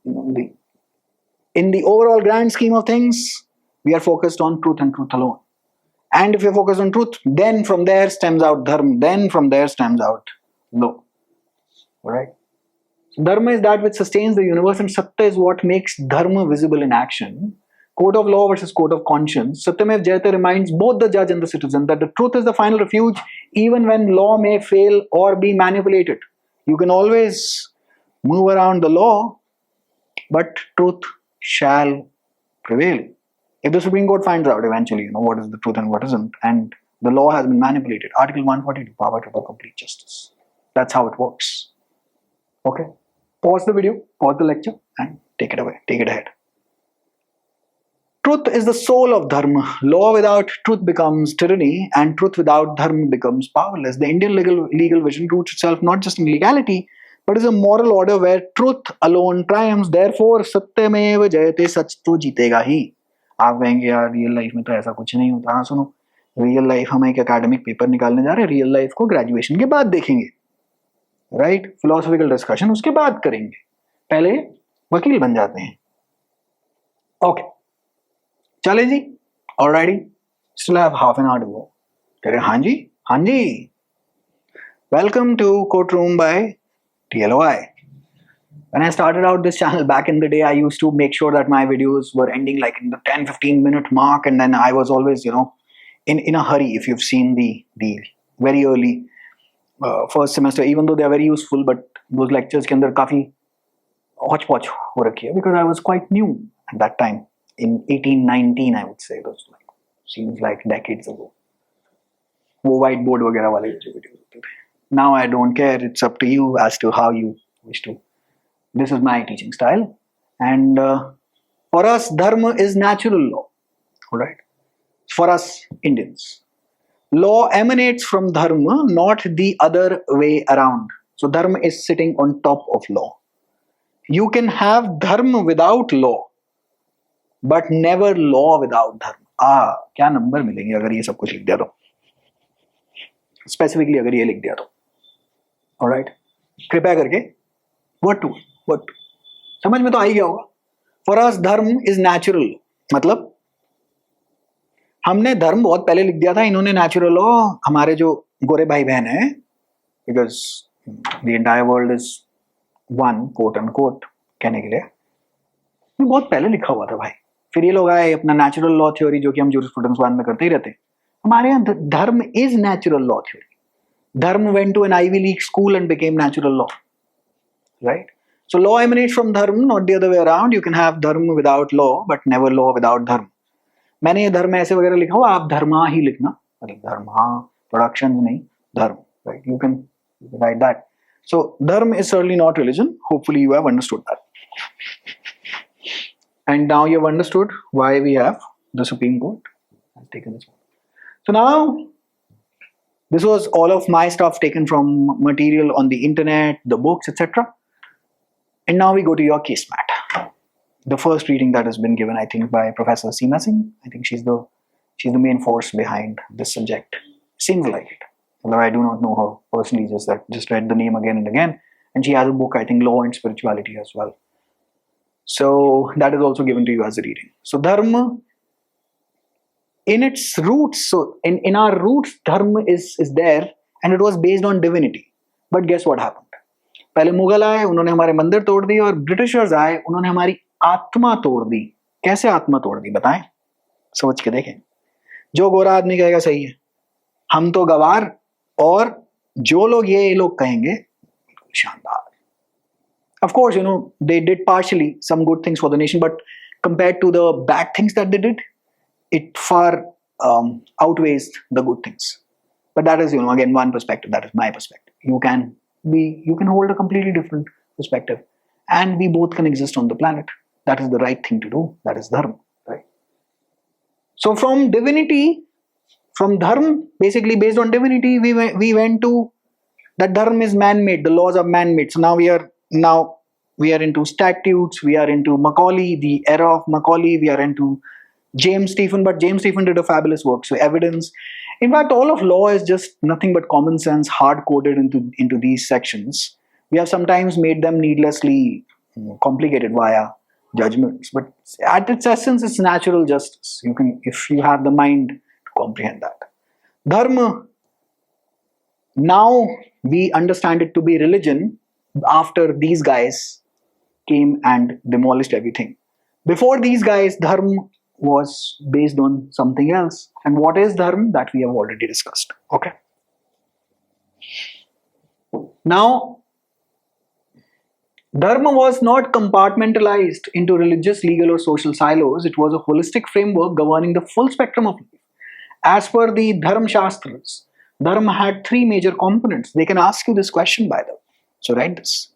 in the overall grand scheme of things, we are focused on truth and truth alone. And if we are focused on truth, then from there stems out dharma, then from there stems out law. Alright. So dharma is that which sustains the universe, and Satya is what makes dharma visible in action. Court of law versus court of conscience. Satyameva Jayate reminds both the judge and the citizen that the truth is the final refuge, even when law may fail or be manipulated. You can always move around the law, but truth shall prevail. If the Supreme Court finds out eventually, what is the truth and what isn't, and the law has been manipulated, Article 142, power to do complete justice. That's how it works. Okay? Pause the video, pause the lecture, and take it away, take it ahead. Truth is the soul of Dharma. Law without truth becomes tyranny, and truth without Dharma becomes powerless. The Indian legal vision roots itself not just in legality, but is a moral order where truth alone triumphs. Therefore, Satyameva Jayate, सच तो जीतेगा ही. आप कहेंगे यार real life में तो ऐसा कुछ नहीं होता. हाँ सुनो, रियल लाइफ हम एक एकेडमिक पेपर निकालने जा रहे हैं, रियल लाइफ को ग्रेजुएशन के बाद देखेंगे, राइट? फिलोसॉफिकल डिस्कशन उसके बाद करेंगे, पहले वकील बन जाते हैं. ओके, चले जी, already still have half an hour to go. कह रहे हाँ जी, हाँ जी. Welcome to courtroom by TLOI. When I started out this channel back in the day, I used to make sure that my videos were ending like in the 10-15 minute mark, and then I was always, in a hurry. If you've seen the very early first semester, even though they are very useful, but those lectures के अंदर काफी hodgepodge हो रखी है, because I was quite new at that time. In 1819, I would say. It was like, seems like decades ago. वो whiteboard वगैरह वाले जो videos होते थे. Now I don't care. It's up to you as to how you wish to. This is my teaching style. And for us, Dharma is natural law. Alright? For us Indians. Law emanates from Dharma, not the other way around. So Dharma is sitting on top of law. You can have Dharma without law, but never law without Dharma. क्या number मिलेंगे अगर ये सब कुछ लिख दिया तो? Specifically अगर ये लिख दिया तो. Alright? कृपया करके what to समझ में तो आ ही गया होगा. For us धर्म is natural. मतलब हमने धर्म बहुत पहले लिख दिया था, इन्होंने natural law, हमारे जो गोरे भाई बहन है, because the entire world is one, quote unquote, कहने के लिए बहुत पहले लिखा हुआ था भाई. फिर ये लोग आए अपना natural law theory, जो कि हम jurisprudence 1 में करते ही रहते. हमारे यहाँ धर्म is natural law theory. Dharma went to an Ivy League school and became natural law, right? So law emanates from Dharma, not the other way around. You can have Dharma without law, but never law without Dharma. मैंने ये धर्म ऐसे वगैरह लिखा हुआ, आप धर्मा ही लिखना, मतलब धर्मा प्रोडक्शन नहीं, धर्म, right? You can write that. So Dharma is certainly not religion. Hopefully you have understood that. And now you have understood why we have the Supreme Court. I've taken this one. So now, this was all of my stuff taken from material on the internet, the books, etc. And now we go to your case mat. The first reading that has been given, I think, by Professor Seema Singh. I think she's the main force behind this subject. Seems like it. Although I do not know her personally, just read the name again and again. And she has a book, I think, Law and Spirituality as well. So that is also given to you as a reading. So Dharma, in its roots, so in our roots, Dharma is there, and it was based on divinity. But guess what happened? पहले मुगल आए, उन्होंने हमारे मंदिर तोड़ दिए, और Britishers आए, उन्होंने हमारी आत्मा तोड़ दी. कैसे आत्मा तोड़ दी बताएं? सोच के देखें. जो गोरा आदमी कहेगा सही है, हम तो गवार, और जो लोग ये लोग कहेंगे शानदार. Of course, they did partially some good things for the nation, but compared to the bad things that they did, it far outweighs the good things. But that is, again, one perspective. That is my perspective. You can hold a completely different perspective, and we both can exist on the planet. That is the right thing to do. That is Dharma, right? So from divinity, from Dharma, basically based on divinity, we went to that Dharma is man-made. The laws are man-made. So now we are into statutes. We are into Macaulay, the era of Macaulay. We are into James Stephen, but James Stephen did a fabulous work. So evidence. In fact, all of law is just nothing but common sense hard-coded into these sections. We have sometimes made them needlessly complicated via judgments, but at its essence, it's natural justice. You can, if you have the mind to comprehend that. Dharma, now we understand it to be religion after these guys came and demolished everything. Before these guys, Dharma was based on something else. And what is Dharma? That we have already discussed. Okay. Now, Dharma was not compartmentalized into religious, legal, or social silos. It was a holistic framework governing the full spectrum of life. As per the Dharmashastras, Dharma had three major components. They can ask you this question, by the way. So write this.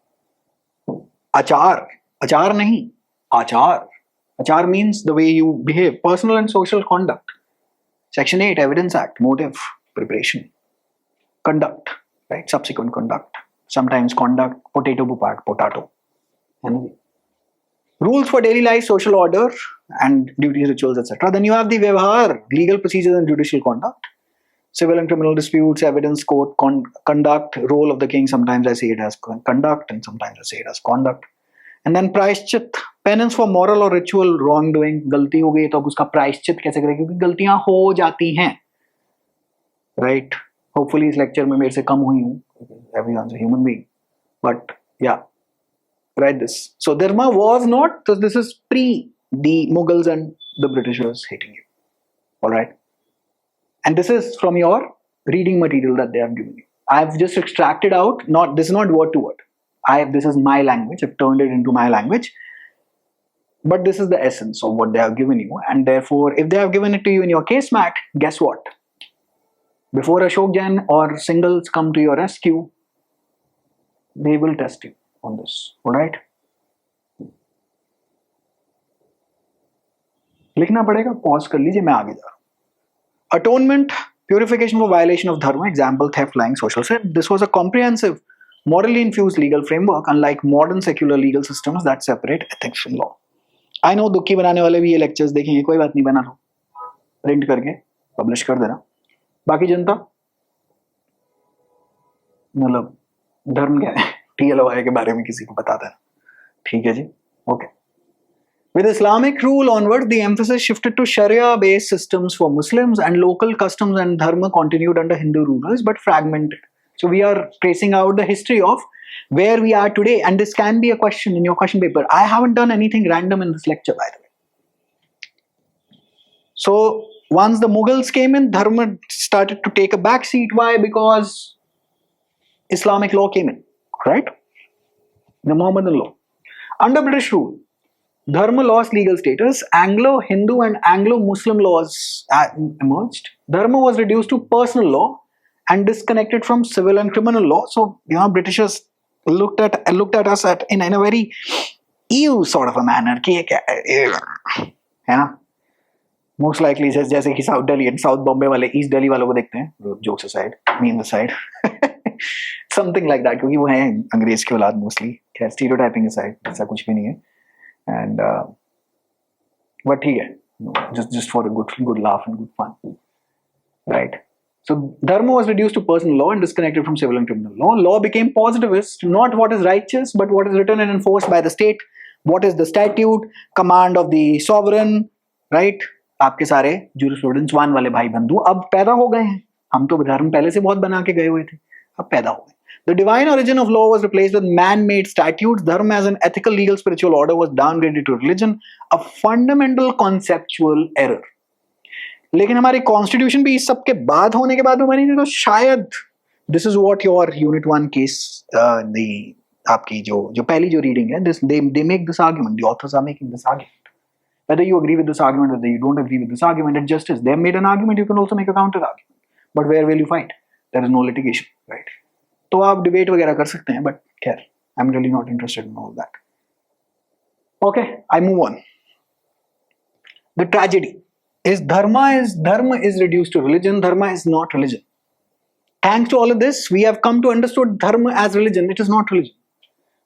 Achar. Achar nahi. Achar. Achar means the way you behave. Personal and social conduct. Section 8, Evidence Act. Motive. Preparation. Conduct. Right? Subsequent conduct. Sometimes conduct. Potato bupat. Potato. And rules for daily life, social order, and duties, rituals, etc. Then you have the Vyavahara, legal procedures and judicial conduct. Civil and criminal disputes, evidence, court, conduct, role of the king. Sometimes I say it as conduct and sometimes I say it as conduct. And then Prayaschitta, penance for moral or ritual wrongdoing. गलती हो गई तो अब उसका प्रायश्चित कैसे करें, क्योंकि गलतियां हो जाती हैं. Right? Hopefully इस lecture में मेरे से कम हुई हूँ. Everyone's a human being. But yeah, write this. So Dharma was not, so this is pre the Mughals and the Britishers hating you. Alright? And this is from your reading material that they have given you. I have just extracted out, this is not word to word. This is my language, I've turned it into my language. But this is the essence of what they have given you. And therefore, if they have given it to you in your case mat, guess what? Before Ashok Jain or singles come to your rescue, they will test you on this. Alright? लिखना पड़ेगा, pause कर लीजिए, मैं आगे जा रहा हूँ. Atonement, purification for violation of dharma, example theft, lying, social sin. This was a comprehensive, morally infused legal framework, unlike modern secular legal systems that separate ethics from law. I know दुखी बनाने वाले भी ये lectures देखेंगे, कोई बात नहीं, बना लो, print करके publish कर देना. बाकी जनता मतलब धर्म क्या है, TLOI के बारे में किसी को बता देना. ठीक है जी, okay. With Islamic rule onward, the emphasis shifted to Sharia-based systems for Muslims, and local customs and dharma continued under Hindu rulers but fragmented. So we are tracing out the history of where we are today, and this can be a question in your question paper. I haven't done anything random in this lecture, by the way. So once the Mughals came in, dharma started to take a back seat. Why? Because Islamic law came in, right? The Mohammedan law. Under British rule, Dharma lost legal status. Anglo-Hindu and Anglo-Muslim laws emerged. Dharma was reduced to personal law and disconnected from civil and criminal law. So, Britishers looked at us in a very ew sort of a manner. Most likely, जैसे कि South Delhi and South Bombay वाले East Delhi वालों को देखते हैं, jokes aside, me in the side. Something like that, क्योंकि वो हैं अंग्रेज के औलाद mostly. Stereotyping aside, ऐसा कुछ भी नहीं है. And but just for a good laugh and good fun, right? So dharma was reduced to personal law and disconnected from civil and criminal law. Law became positivist, not what is righteous, but what is written and enforced by the state. What is the statute? Command of the sovereign, right? आपके सारे jurisprudence 1 वाले भाई बंधु अब पैदा हो गए हैं. हम तो धर्म पहले से बहुत बना के गए हुए थे, अब पैदा हो गए. The divine origin of law was replaced with man-made statutes. Dharma as an ethical, legal, spiritual order was downgraded to religion, a fundamental conceptual error. लेकिन हमारी constitution भी इस सब के बाद होने के बाद में बनी थी, तो शायद this is what your unit 1 case, the आपकी जो पहली जो reading है, they make this argument. The authors are making this argument. Whether you agree with this argument, whether you don't agree with this argument, it just is. They have made an argument. You can also make a counter argument. But where will you fight? There is no litigation, right? तो आप debate वगैरह कर सकते हैं, but खैर I am really not interested in all that. Okay, I move on. The tragedy is dharma is reduced to religion. Dharma is not religion. Thanks to all of this, we have come to understand dharma as religion. It is not religion.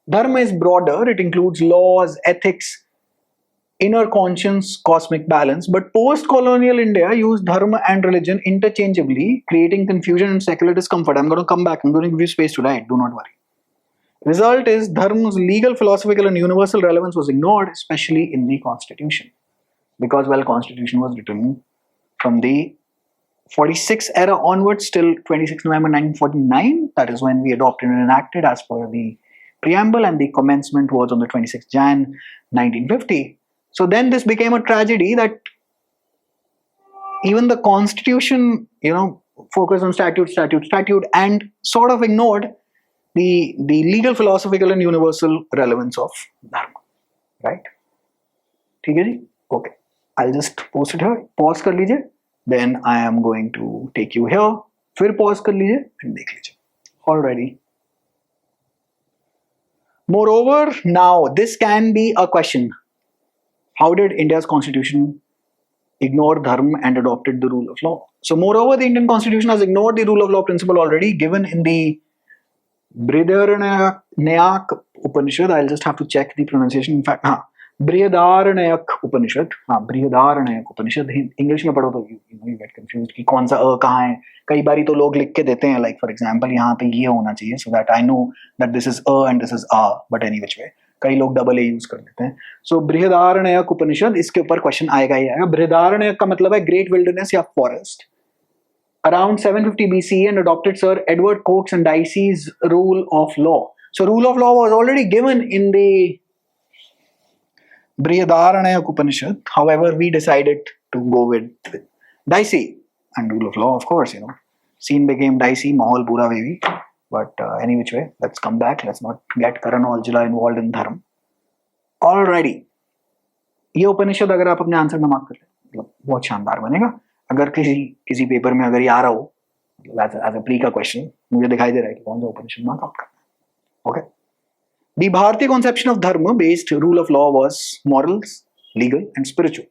Dharma is broader. It includes laws, ethics, inner conscience, cosmic balance. But post-colonial India used dharma and religion interchangeably, creating confusion and secular discomfort. I'm going to come back. I'm going to give you space to write. Do not worry. Result is dharma's legal, philosophical, and universal relevance was ignored, especially in the constitution. Because, well, constitution was written from the 46 era onwards till 26 November 1949. That is when we adopted and enacted as per the preamble, and the commencement was on the 26th Jan 1950. So then this became a tragedy that even the constitution, focused on statute and sort of ignored the legal, philosophical and universal relevance of dharma, right? ठीक है जी? Okay, I'll just post it here. Pause कर लीजिए. Then I am going to take you here. फिर pause कर लीजिए and देख लीजिए. Already. Moreover, now this can be a question. How did India's constitution ignore dharma and adopted the rule of law? So moreover, the Indian constitution has ignored the rule of law principle already given in the Brihadaranyaka Upanishad. I'll just have to check the pronunciation. In fact, Brihadaranyaka Upanishad. Brihadaranyaka Upanishad. English में पढ़ो तो you get confused कि कौन सा कहाँ है. कई बारी तो लोग लिख के देते हैं, like for example यहाँ पे ये होना चाहिए, so that I know that this is and this is but any which way. कई लोग डबल ए यूज कर लेते हैं. सो बृहदारण्यक उपनिषद, इसके ऊपर क्वेश्चन आएगा ही आएगा. बृहदारण्यक का मतलब है ग्रेट विल्डरनेस या forest. Around 750 BCE and adopted Sir Edward Coke's and Dicey's rule of law. So rule of law was already given in the Brihadaranyaka Upanishad. However, we decided to go with Dicey and rule of law, of course, you know. Scene became dicey, mahal pura wavy. But any which way, let's come back. Let's not get Karan Aujla involved in dharma. Alrighty. ये उपनिषद अगर आप अपने answer में mark कर लें, मतलब बहुत शानदार बनेगा. अगर किसी पेपर में अगर ये आ रहा हो, एज अ प्री का क्वेश्चन, मुझे दिखाई दे रहा है कि कौन सा उपनिषद मार्क आउट करना है. Okay. The Bharatiya conception of dharma based rule of law was morals, legal and spiritual.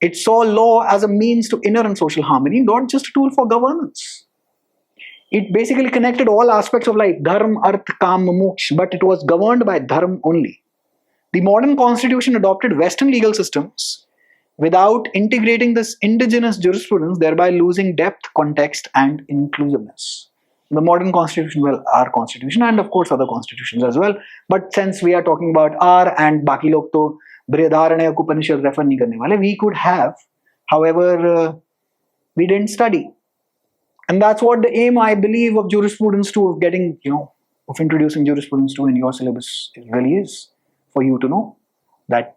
It saw law as a means to inner and social harmony, not just a tool for governance. It basically connected all aspects of life, dharma, arth, kam, moksha, but it was governed by dharma only. The modern constitution adopted Western legal systems without integrating this indigenous jurisprudence, thereby losing depth, context, and inclusiveness. The modern constitution, well, our constitution and of course other constitutions as well, but since we are talking about our and baki log to Brihadaranyaka Upanishad refer nahi karne wale, we could have, however, we didn't study. And that's what the aim, I believe, of Jurisprudence 2, of getting, you know, of introducing Jurisprudence 2 in your syllabus really is, for you to know that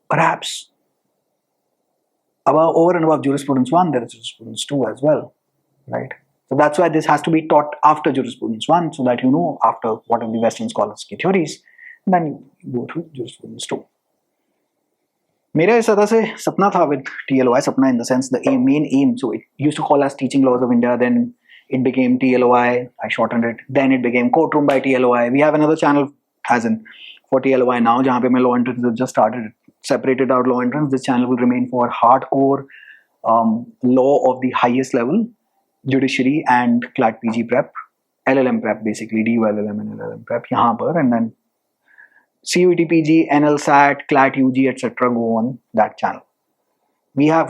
perhaps over and above Jurisprudence 1, there is Jurisprudence 2 as well, right? So that's why this has to be taught after Jurisprudence 1, so that you know after what are the Western scholars' theories, and then you go through Jurisprudence 2. मेरा इस तरह से सपना था with TLOI, सपना in the sense the main aim. So it used to call as Teaching Laws of India, then it became TLOI, I shortened it, then it became Courtroom by TLOI. We have another channel as in for TLOI now, जहाँ पे मैं law entrance just started, separated out law entrance. This channel will remain for hardcore law of the highest level, judiciary and CLAT PG prep, LLM prep basically, DU LLM and LLM prep यहाँ पर, and then CUET PG, NL SAT, CLAT UG, etc. go on that channel. We had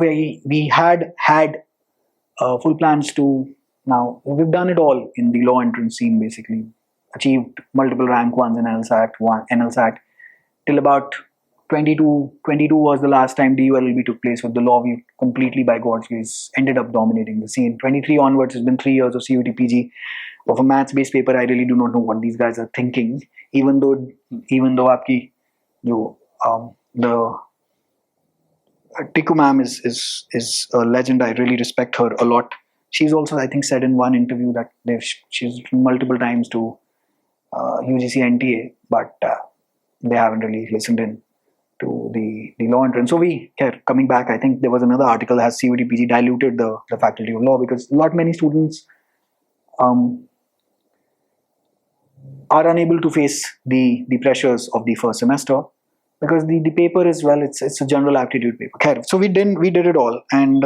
full plans to, now we've done it all in the law entrance scene basically, achieved multiple rank ones in NL SAT till about 22 was the last time DULLB took place with the law. We completely, by God's grace, ended up dominating the scene. 23 onwards has been 3 years of CUET PG. Of a maths-based paper, I really do not know what these guys are thinking. Even though आपकी जो the Tiku ma'am is a legend. I really respect her a lot. She's also, I think, said in one interview that she's multiple times to UGC NTA, but they haven't really listened in to the law entrance. So coming back, I think there was another article that has CUET PG diluted the faculty of law because many students are unable to face the pressures of the first semester because the paper is, well, it's a general aptitude paper. So we did it all, and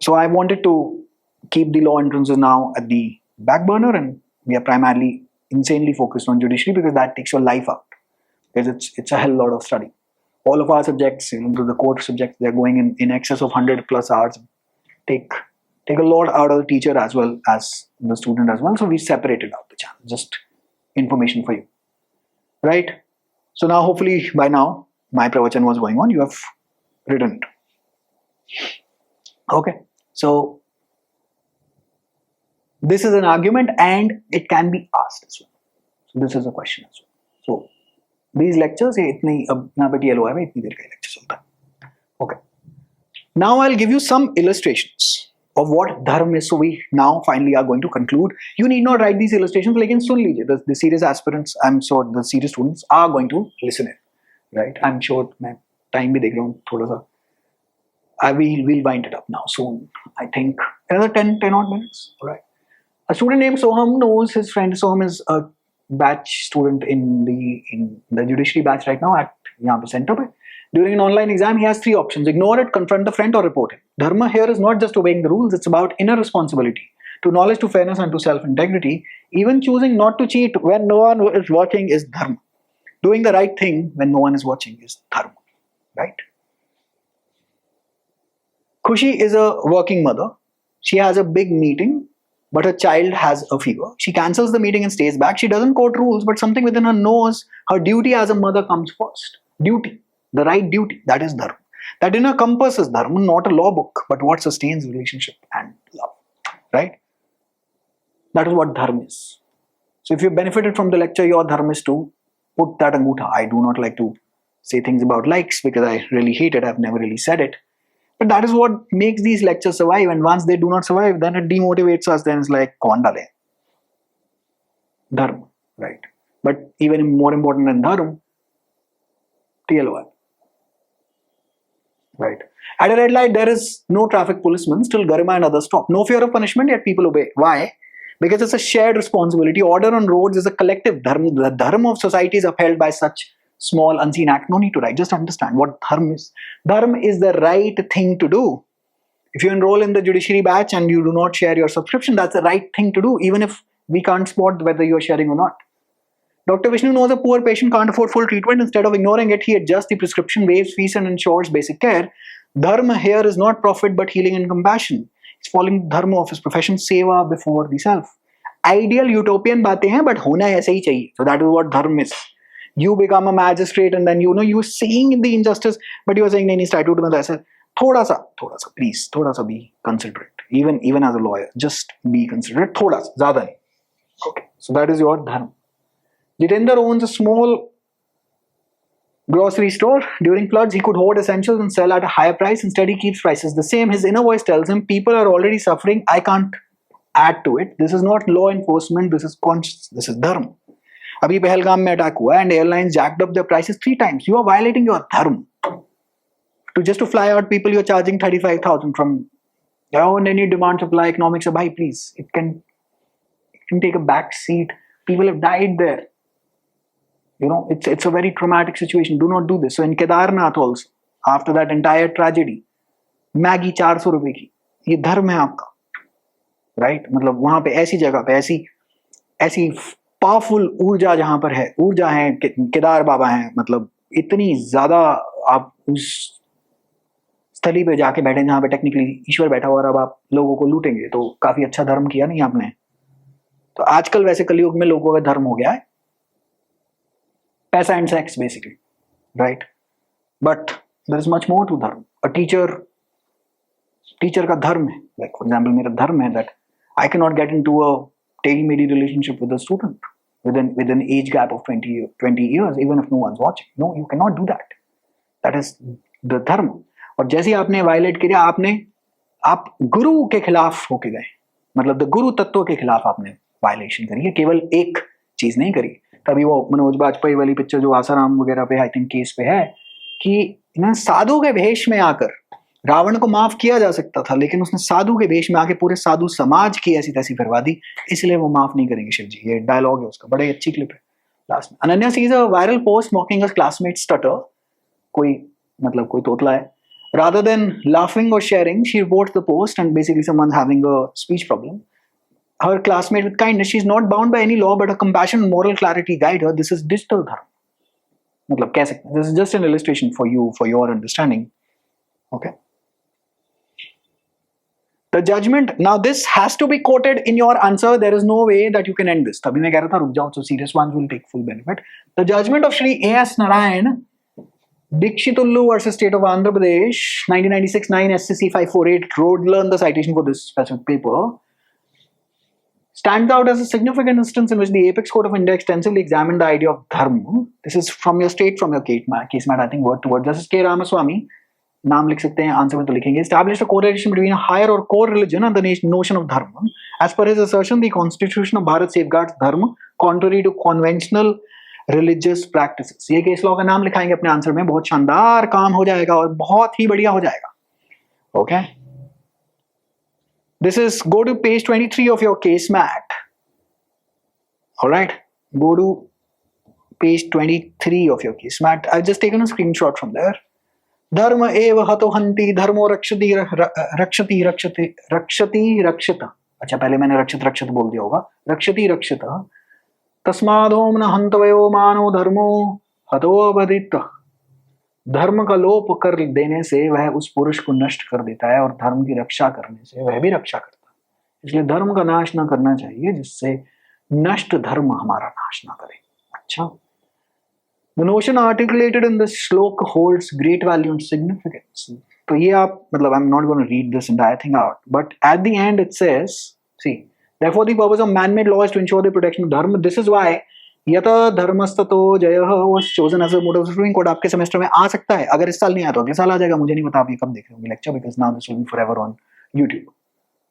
so I wanted to keep the law entrances now at the back burner, and we are primarily insanely focused on judiciary because that takes your life out, because it's a hell lot of study. All of our subjects, the court subjects, they're going in excess of 100 plus hours, take a lot out of the teacher as well as the student as well. So we separated out the channel, just information for you, right? So now hopefully by now my pravachan was going on, you have written it. Okay, so this is an argument and it can be asked as well. So this is a question as well. So these lectures, okay. Now I'll give you some illustrations of what dharma is. So we now finally are going to conclude. You need not write these illustrations, lekin sun lijiye. The serious aspirants, I'm sure the serious students are going to listen in, right? I'm sure. मैं time भी देख रहा हूँ थोड़ा सा. I will wind it up now soon. I think another 10 odd minutes. All right. A student named Soham knows his friend. Soham is a batch student in the judiciary batch right now at यहाँ पे center पे. During an online exam, he has 3 options: ignore it, confront the friend, or report him. Dharma here is not just obeying the rules; it's about inner responsibility, to knowledge, to fairness, and to self-integrity. Even choosing not to cheat when no one is watching is dharma. Doing the right thing when no one is watching is dharma, right? Khushi is a working mother. She has a big meeting, but her child has a fever. She cancels the meeting and stays back. She doesn't quote rules, but something within her knows her duty as a mother comes first. Duty, the right duty, that is dharma. That inner compass is dharma, not a law book, but what sustains relationship and love, right? That is what dharma is. So if you benefited from the lecture, your dharma is to put that angutha. I do not like to say things about likes because I really hate it. I've never really said it. But that is what makes these lectures survive. And once they do not survive, then it demotivates us. Then it's like, kaun dale? Dharma, right? But even more important than dharma, TLOI, right? At a red light, there is no traffic policeman. Still, Garima and others stop. No fear of punishment, yet people obey. Why? Because it's a shared responsibility. Order on roads is a collective dharma. The dharma of society is upheld by such small unseen act. No need to write. Just understand what dharma is. Dharma is the right thing to do. If you enroll in the judiciary batch and you do not share your subscription, that's the right thing to do, even if we can't spot whether you are sharing or not. Dr. Vishnu knows a poor patient can't afford full treatment. Instead of ignoring it, he adjusts the prescription, waives fees, and ensures basic care. Dharma here is not profit but healing and compassion. It's following dharma of his profession, seva before the self. Ideal utopian बातें हैं, but होना ऐसे ही चाहिए. So that is what dharma is. You become a magistrate and then you're seeing the injustice, but you are saying नहीं statute में तो ऐसा. थोड़ा सा please, थोड़ा सा be considerate. Even as a lawyer, just be considerate. थोड़ा सा, ज़्यादा नहीं. Okay, so that is your dharma. Jitendra owns a small grocery store. During floods, he could hoard essentials and sell at a higher price. Instead, he keeps prices the same. His inner voice tells him, people are already suffering. I can't add to it. This is not law enforcement. This is conscience. This is dharma. Abhi Pahalgam mein attack hua and airlines jacked up their prices 3 times. You are violating your dharma. Just to fly out people, you're charging 35,000 from any demand supply economics. Bhai, please. It can take a back seat. People have died there. It's a very traumatic situation. Do not do this. So in Kedarnath also, after that entire tragedy, Maggie 400 रुपए की, ये धर्म है आपका, right? मतलब वहाँ पे ऐसी जगह पे ऐसी पावरफुल ऊर्जा जहाँ पर है, ऊर्जा है, केदार बाबा हैं, मतलब इतनी ज्यादा आप उस स्थली पे जाके बैठे जहाँ पे टेक्निकली ईश्वर बैठा हुआ और अब आप लोगों को लूटेंगे, तो काफी अच्छा धर्म किया नहीं आपने. तो आजकल वैसे कलयुग में लोगों का धर्म हो गया है पैसा and sex basically, right? But there is much more to dharma. A teacher का धर्म है, like for example मेरा धर्म है that I cannot get into a tailor-made relationship with a student with an age gap of 20 years even if no one's watching. No, you cannot do that. That is the dharma. और जैसे ही आपने violet किया, आप गुरु के खिलाफ होके गए, मतलब द गुरु तत्व के खिलाफ आपने वायलेशन करी है, केवल एक चीज नहीं करी. तभी वो मनोज बाजपेयी वाली पिक्चर जो आसाराम वगैरह पे आई थिंक केस पे है कि साधु के भेष में आकर रावण को माफ किया जा सकता था, लेकिन उसने साधु के भेष में आके पूरे साधु समाज की ऐसी तैसी फिरवा दी, इसलिए वो माफ नहीं करेंगे शिव जी. ये डायलॉग है उसका, बड़ी अच्छी क्लिप है लास्ट में. Ananya sees a viral post मॉकिंग her classmate stutter. कोई तोतला है. Rather than laughing or sharing, she reports the post and basically someone's having a speech problem. Her classmate with kindness, she's not bound by any law, but her compassion and moral clarity guide her. This is digital dharma. मतलब कह सकते हैं. This is just an illustration for you, for your understanding. Okay. The judgment. Now this has to be quoted in your answer. There is no way that you can end this. तभी मैं कह रहा था रुक जाओ, so serious ones will take full benefit. The judgment of Shri A.S. Narayan, Dikshitullu versus State of Andhra Pradesh, 1996, 9 SCC 548. Learn the citation for this specific paper. Stands out as a significant instance in which the Apex Court of India extensively examined the idea of dharma. This is from your case mat, I think, word to word. Justice K. Ramaswamy नाम लिख सकते हैं, answer में तो लिखेंगे. Established a correlation between a higher or core religion and the notion of dharma. As per his assertion, the Constitution of Bharat safeguards dharma contrary to conventional religious practices. ये case law का नाम लिखाएंगे अपने answer में, बहुत शानदार काम हो जाएगा और बहुत ही बढ़िया हो जाएगा. Okay. This is, go to page 23 of your case mat. All right. Go to page 23 of your case mat. I've just taken a screenshot from there. धर्म एव हतो हन्ति धर्मो रक्षति रक्षति रक्षति रक्षति रक्षित. अच्छा, पहले मैंने रक्षित रक्षित बोल दिया होगा. रक्षति रक्षित तस्मादोम न हन्तवयो मानो धर्मो हतोऽवदित. धर्म का लोप कर देने से वह उस पुरुष को नष्ट कर देता है और धर्म की रक्षा करने से वह भी रक्षा करता है. इसलिए धर्म का नाश ना करना चाहिए जिससे नष्ट धर्म हमारा नाश ना करे. अच्छा, the notion articulated in this shloka holds great value and significance. तो ये आप मतलब I'm not going to read this entire thing out, but at the end it says, see, therefore the purpose of man-made law is to ensure the protection of dharma. This is why Yato Dharmastato Jayaḥ was chosen as a mode of Supreme Court. आपके semester में आ सकता है, अगर इस साल नहीं आया तो अगले साल आ जाएगा. मुझे नहीं पता आप ये कब देख रहे होंगे lecture, because now this will be forever on YouTube.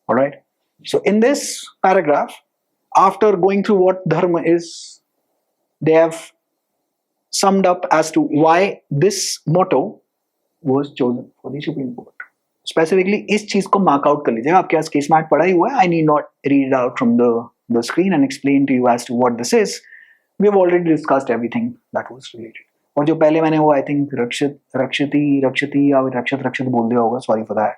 All right. So in this paragraph, after going through what dharma is, they have summed up as to why this motto was chosen for the Supreme Court. Specifically, इस चीज को mark out कर लीजिएगा. आपके पास case mat पढ़ा ही हुआ है. I need not read it out from the screen and explain to you as to what this is. We have already discussed everything that was related. और जो पहले मैंने वो I think रक्षित रक्षति रक्षति या रक्षित रक्षित बोल दिया होगा. Sorry for that.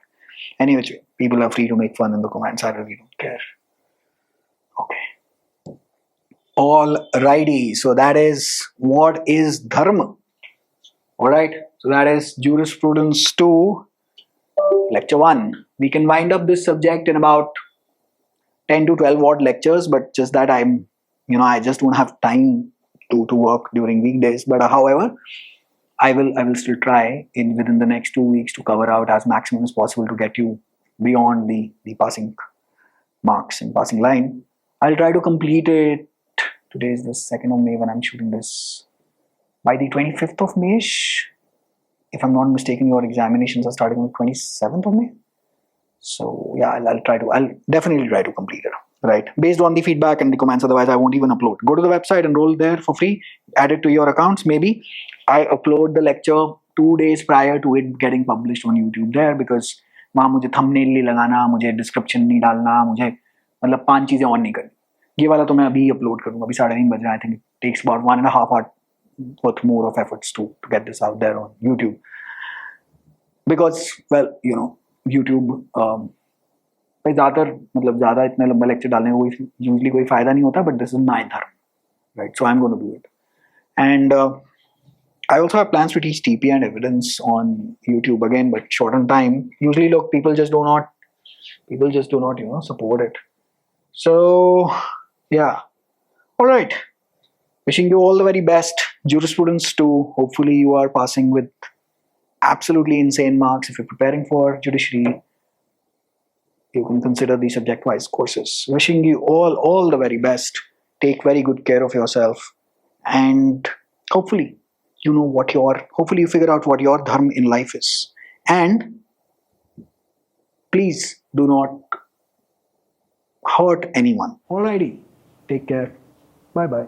Anyway, people are free to make fun in the comments. I really don't care. Okay. Alrighty, so that is what is dharma. Alright, so that is Jurisprudence 2, lecture 1. We can wind up this subject in about 10 to 12 odd lectures, but just that I just don't have time to work during weekdays. But however, I will still try within the next 2 weeks to cover out as maximum as possible to get you beyond the passing marks and passing line. I'll try to complete it. Today is the 2nd of May when I'm shooting this. By the 25th of May, if I'm not mistaken, your examinations are starting on the 27th of May. So yeah, I'll definitely try to complete it. Right. Based on the feedback and the comments, otherwise I won't even upload. Go to the website, enroll there for free, add it to your accounts. Maybe I upload the lecture 2 days prior to it getting published on YouTube there, because वहाँ मुझे thumbnail नहीं लगाना, मुझे description नहीं डालना, मुझे मतलब 5 चीजें on नहीं करनी. ये वाला तो मैं अभी अपलोड करूँगा. अभी 3:30 बज रहा है. I think it takes about 1.5 hours worth more of efforts to get this out there on YouTube. Because, well, YouTube ज़्यादा इतने लंबा लेक्चर डालने को यूजली कोई फायदा नहीं होता. But this is my dharma, right? So I'm going to do it. And I also have plans to teach TP and evidence on YouTube again, but short on time. Usually, look, people just do not support it. So yeah, all right. Wishing you all the very best. Jurisprudence 2. Hopefully you are passing with absolutely insane marks. If you're preparing for judiciary, you can consider the subject-wise courses. Wishing you all the very best. Take very good care of yourself, and hopefully you figure out what your dharma in life is. And please do not hurt anyone. Alrighty. Take care. Bye-bye.